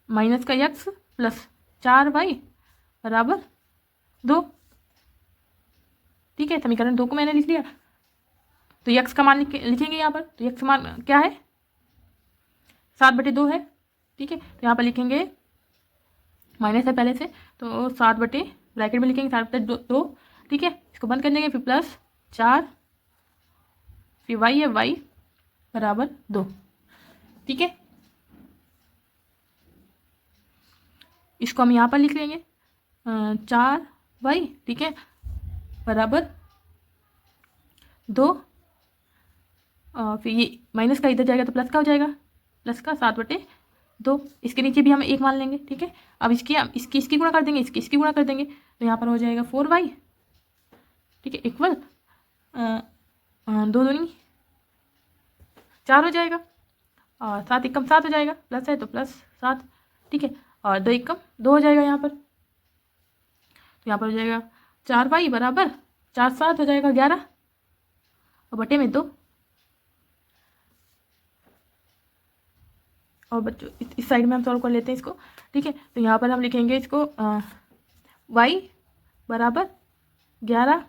माइनस का यक्स प्लस 4y बराबर 2, ठीक है। समीकरण 2 को मैंने लिख लिया। तो यक्स का मान लिखेंगे यहाँ पर, तो यक्स का मान क्या है, 7/2 है, ठीक है। तो यहाँ पर लिखेंगे माइनस है पहले से, तो 7 ब्रैकेट में लिखेंगे 7/2, ठीक है। इसको बंद कर देंगे, फिर प्लस 4, फिर y है, y बराबर 2, ठीक है। इसको हम यहाँ पर लिख लेंगे 4y, ठीक है, बराबर 2, फिर ये माइनस का इधर जाएगा तो प्लस का हो जाएगा, प्लस का 7/2, इसके नीचे भी हम 1 मान लेंगे, ठीक है। अब इसकी गुणा कर देंगे, इसकी गुणा कर देंगे, तो यहाँ पर हो जाएगा 4y, ठीक है, इक्वल 2 दूनी 4 हो जाएगा, और 7 एकम 7 हो जाएगा, प्लस है तो प्लस 7, ठीक है, और 2 एकम 2 हो जाएगा यहाँ पर। तो यहाँ पर हो जाएगा 4y बराबर 4 7 हो जाएगा 11, और बटे में 2। और बच्चों इस साइड में हम सॉल्व कर लेते हैं इसको, ठीक है। तो यहाँ पर हम लिखेंगे इसको y बराबर 11,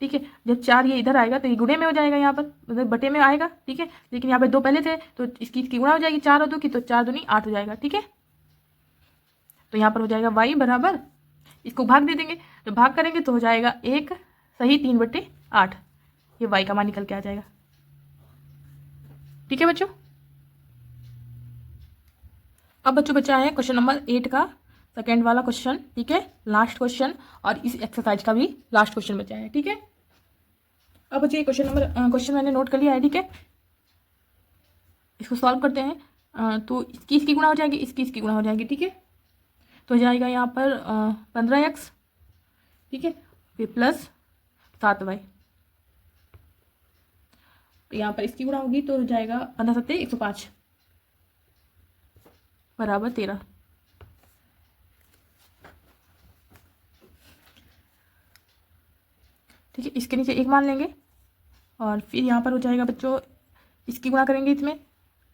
ठीक है। जब 4 ये इधर आएगा तो ये गुणे में हो जाएगा, यहाँ पर मतलब बटे में आएगा, ठीक है। लेकिन यहाँ पे 2 पहले थे तो इसकी गुणा हो जाएगी 4 और 2 की, तो 4 दूनी 8 हो जाएगा, ठीक है। तो यहाँ पर हो जाएगा y बराबर, इसको भाग दे देंगे, तो भाग करेंगे तो हो जाएगा 1 सही 3/8, ये y का मान निकल के आ जाएगा, ठीक है बच्चों। अब बच्चों बचा है क्वेश्चन नंबर 8 का सेकेंड वाला क्वेश्चन, ठीक है, लास्ट क्वेश्चन, और इस एक्सरसाइज का भी लास्ट क्वेश्चन बचा है, ठीक है। अब बच्चों ये क्वेश्चन मैंने नोट कर लिया है, ठीक है। इसको सॉल्व करते हैं। तो इसकी गुणा हो जाएगी, इसकी गुणा हो जाएगी, ठीक है। तो हो जाएगा यहाँ पर 15x, ठीक है, फिर प्लस 7y, यहाँ पर इसकी गुणा होगी तो हो जाएगा 15 7 105 बराबर 13, ठीक है। इसके नीचे 1 मान लेंगे, और फिर यहाँ पर हो जाएगा बच्चों इसकी गुणा करेंगे इसमें,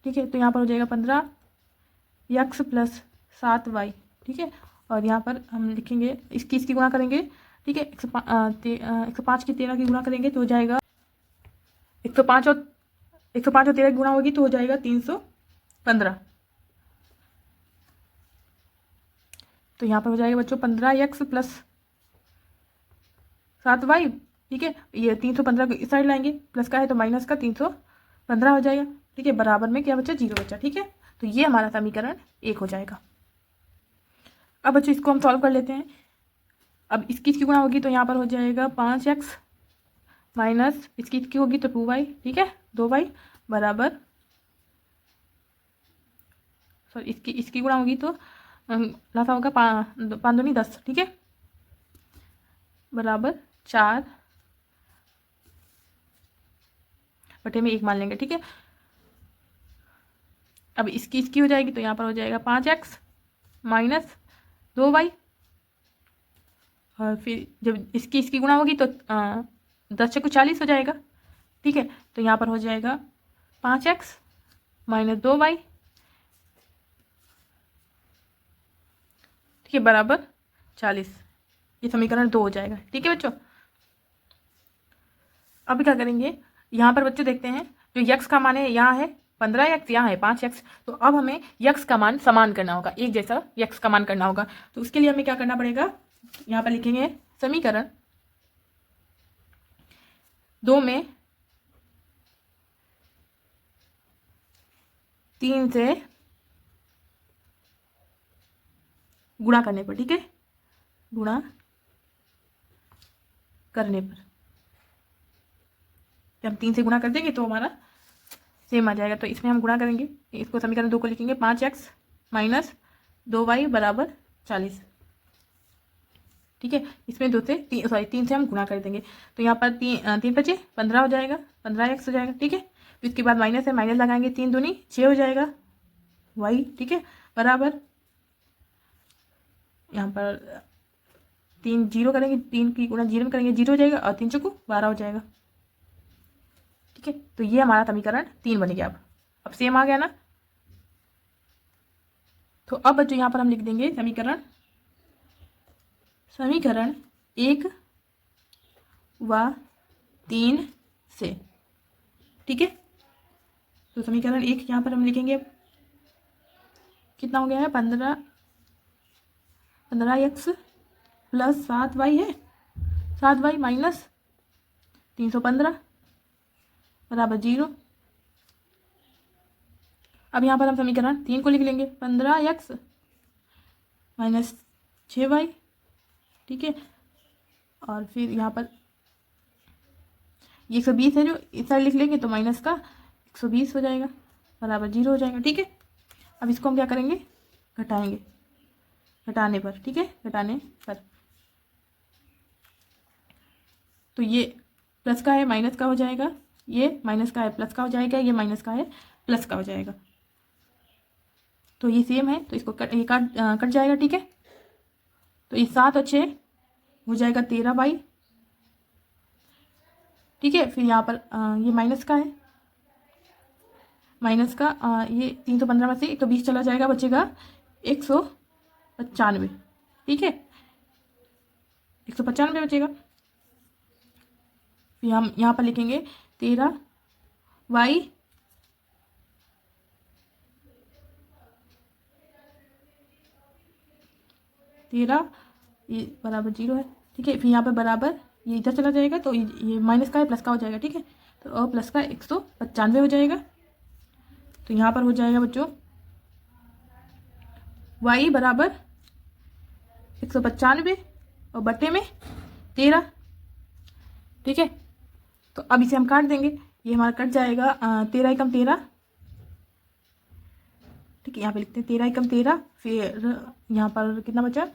ठीक है। तो यहाँ पर हो जाएगा 15x प्लस 7y, ठीक है। और यहाँ पर हम लिखेंगे इसकी गुणा करेंगे, ठीक है, 105 की 13 की गुणा करेंगे तो हो जाएगा 105 और 13 की गुणा होगी तो हो जाएगा 315। तो यहाँ पर हो जाएगा बच्चों 15x प्लस 7y, ठीक है। ये 315 को इस साइड लाएंगे, प्लस का है तो माइनस का 315 हो जाएगा, ठीक है। बराबर में क्या बचा, 0 बचा, ठीक है। तो ये हमारा समीकरण 1 हो जाएगा। अब बच्चों इसको हम सॉल्व कर लेते हैं। अब इसकी गुणा होगी तो यहाँ पर हो जाएगा 5x माइनस इसकी होगी तो 2y, ठीक है, 2y बराबर सॉरी इसकी गुणा होगी तो लसा होगा 5 दूनी 10, ठीक है, बराबर 4 बटे में 1 मान लेंगे, ठीक है। अब इसकी हो जाएगी तो यहाँ पर हो जाएगा 5x माइनस 2y, और फिर जब इसकी गुणा होगी तो 10 से 40 हो जाएगा, ठीक है। तो यहाँ पर हो जाएगा 5x माइनस 2y, ठीक है, बराबर 40। ये समीकरण 2 हो जाएगा, ठीक है बच्चों। अब क्या करेंगे, यहाँ पर बच्चों देखते हैं जो यक्स का मान है यहाँ है 15x, यहाँ है 5x, तो अब हमें यक्स का मान समान करना होगा, एक जैसा यक्स का मान करना होगा। तो उसके लिए हमें क्या करना पड़ेगा, यहाँ पर लिखेंगे समीकरण 2 में 3 से गुणा करने पर, ठीक है, गुणा करने पर जब हम 3 से गुणा कर देंगे तो हमारा सेम आ जाएगा। तो इसमें हम गुणा करेंगे, इसको समीकरण 2 को लिखेंगे 5x माइनस 2y बराबर 40, ठीक है। इसमें 3 से हम गुणा कर देंगे, तो यहाँ पर 3 बचे 15 हो जाएगा, 15x हो जाएगा, ठीक है। फिर इसके बाद माइनस है, माइनस लगाएंगे, 3 दूनी 6 हो जाएगा y, ठीक है, बराबर यहाँ पर 3 जीरो करेंगे, 3 की गुणा 0 में करेंगे 0 हो जाएगा, और 3 चौको 12 हो जाएगा, ठीक है। तो ये हमारा समीकरण 3 बन गया। अब सेम आ गया ना। तो अब बच्चों यहाँ पर हम लिख देंगे समीकरण 1 व 3 से, ठीक है। तो समीकरण 1 यहाँ पर हम लिखेंगे, कितना हो गया है, 15x प्लस 7y है, 7y माइनस 315 बराबर 0। अब यहाँ पर हम समीकरण 3 को लिख लेंगे, 15x माइनस 6y, ठीक है, और फिर यहाँ पर ये 120 है जो इस साइड लिख लेंगे तो माइनस का 120 हो जाएगा, बराबर 0 हो जाएगा, ठीक है। अब इसको हम क्या करेंगे, घटाएंगे, घटाने पर, ठीक है, घटाने पर। तो ये प्लस का है माइनस का हो जाएगा, ये माइनस का है प्लस का हो जाएगा, ये माइनस का है प्लस का हो जाएगा। तो ये सेम है तो इसको कट जाएगा, ठीक है। तो ये 7 और 6 हो जाएगा 13y, ठीक है। फिर यहाँ पर ये माइनस का है, माइनस का ये 315 में से 120 चला जाएगा, बचेगा 195, ठीक है, 195 बचेगा। फिर हम यहाँ पर लिखेंगे 13y ये बराबर 0 है, ठीक है। फिर यहाँ पर बराबर ये इधर चला जाएगा तो ये माइनस का है प्लस का हो जाएगा, ठीक है। तो और प्लस का 195 हो जाएगा। तो यहाँ पर हो जाएगा बच्चों y बराबर 195 और बटे में 13, ठीक है। तो अब इसे हम काट देंगे, ये हमारा कट जाएगा 13 एकम 13, ठीक है। यहाँ पे लिखते हैं 13 एकम 13, फिर यहाँ पर कितना बचा,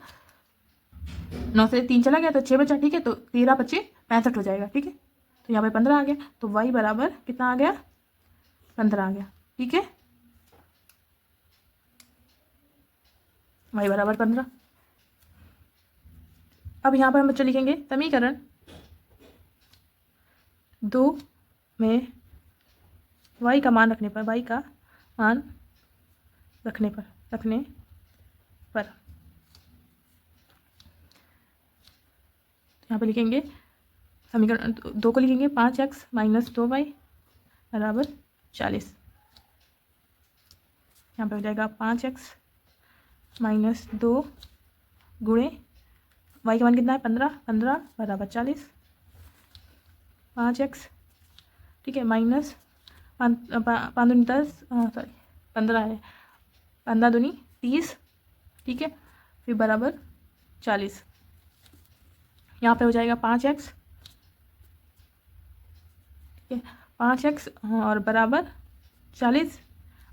9 से 3 चला गया तो 6 बचा, ठीक है। तो 13 बचे 65 हो जाएगा, ठीक है। तो यहाँ पे 15 आ गया, तो y बराबर कितना आ गया, 15 आ गया, ठीक है, y बराबर 15। अब यहाँ पर हम बच्चों लिखेंगे समीकरण 2 में y का मान रखने पर, y का मान रखने पर यहाँ पे लिखेंगे समीकरण 2 को लिखेंगे 5x माइनस 2y बराबर 40। यहाँ पे हो जाएगा 5x माइनस 2 गुणे y का मान कितना है 15 बराबर 40, 5x, ठीक है, माइनस 5 दूनी 10 सॉरी 15 है, 15 दूनी 30, ठीक है, फिर बराबर 40। यहाँ पे हो जाएगा 5x, ठीक है, 5x और बराबर 40,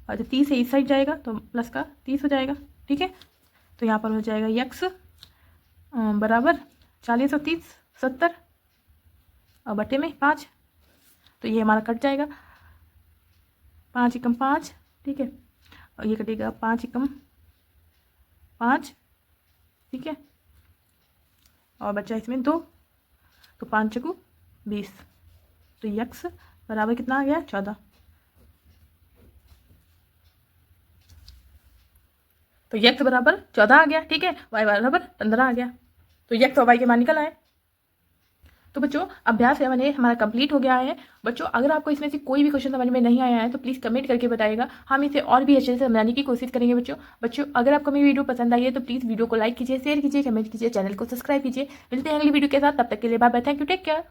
और जब 30 से इस साइड जाएगा तो प्लस का 30 हो जाएगा। ठीक है, तो यहाँ पर हो जाएगा यक्स बराबर 40 और 30 70 और बटे में 5, तो ये हमारा कट जाएगा 5 एकम 5। ठीक है, और ये कटेगा 5 एकम 5। ठीक है, और बचा इसमें 2, तो 5 चकू 20, तो यक्स बराबर कितना आ गया 14। तो यक्स बराबर 14 आ गया। ठीक है, वाई बराबर 15 आ गया। तो यक्स और वाई के मान निकल आए। तो बच्चों अभ्यास 7 हमारा कंप्लीट हो गया है। बच्चों अगर आपको इसमें से कोई भी क्वेश्चन समझ में नहीं आया है तो प्लीज़ कमेंट करके बताइएगा, हम इसे और भी अच्छे से समझाने की कोशिश करेंगे। बच्चों अगर आपको मेरी वीडियो पसंद आई है तो प्लीज़ वीडियो को लाइक कीजिए, शेयर कीजिए, कमेंट कीजिए, चैनल को सब्सक्राइब कीजिए। मिलते हैं अगली वीडियो के साथ, तब तक के लिए bye bye, thank you, take care.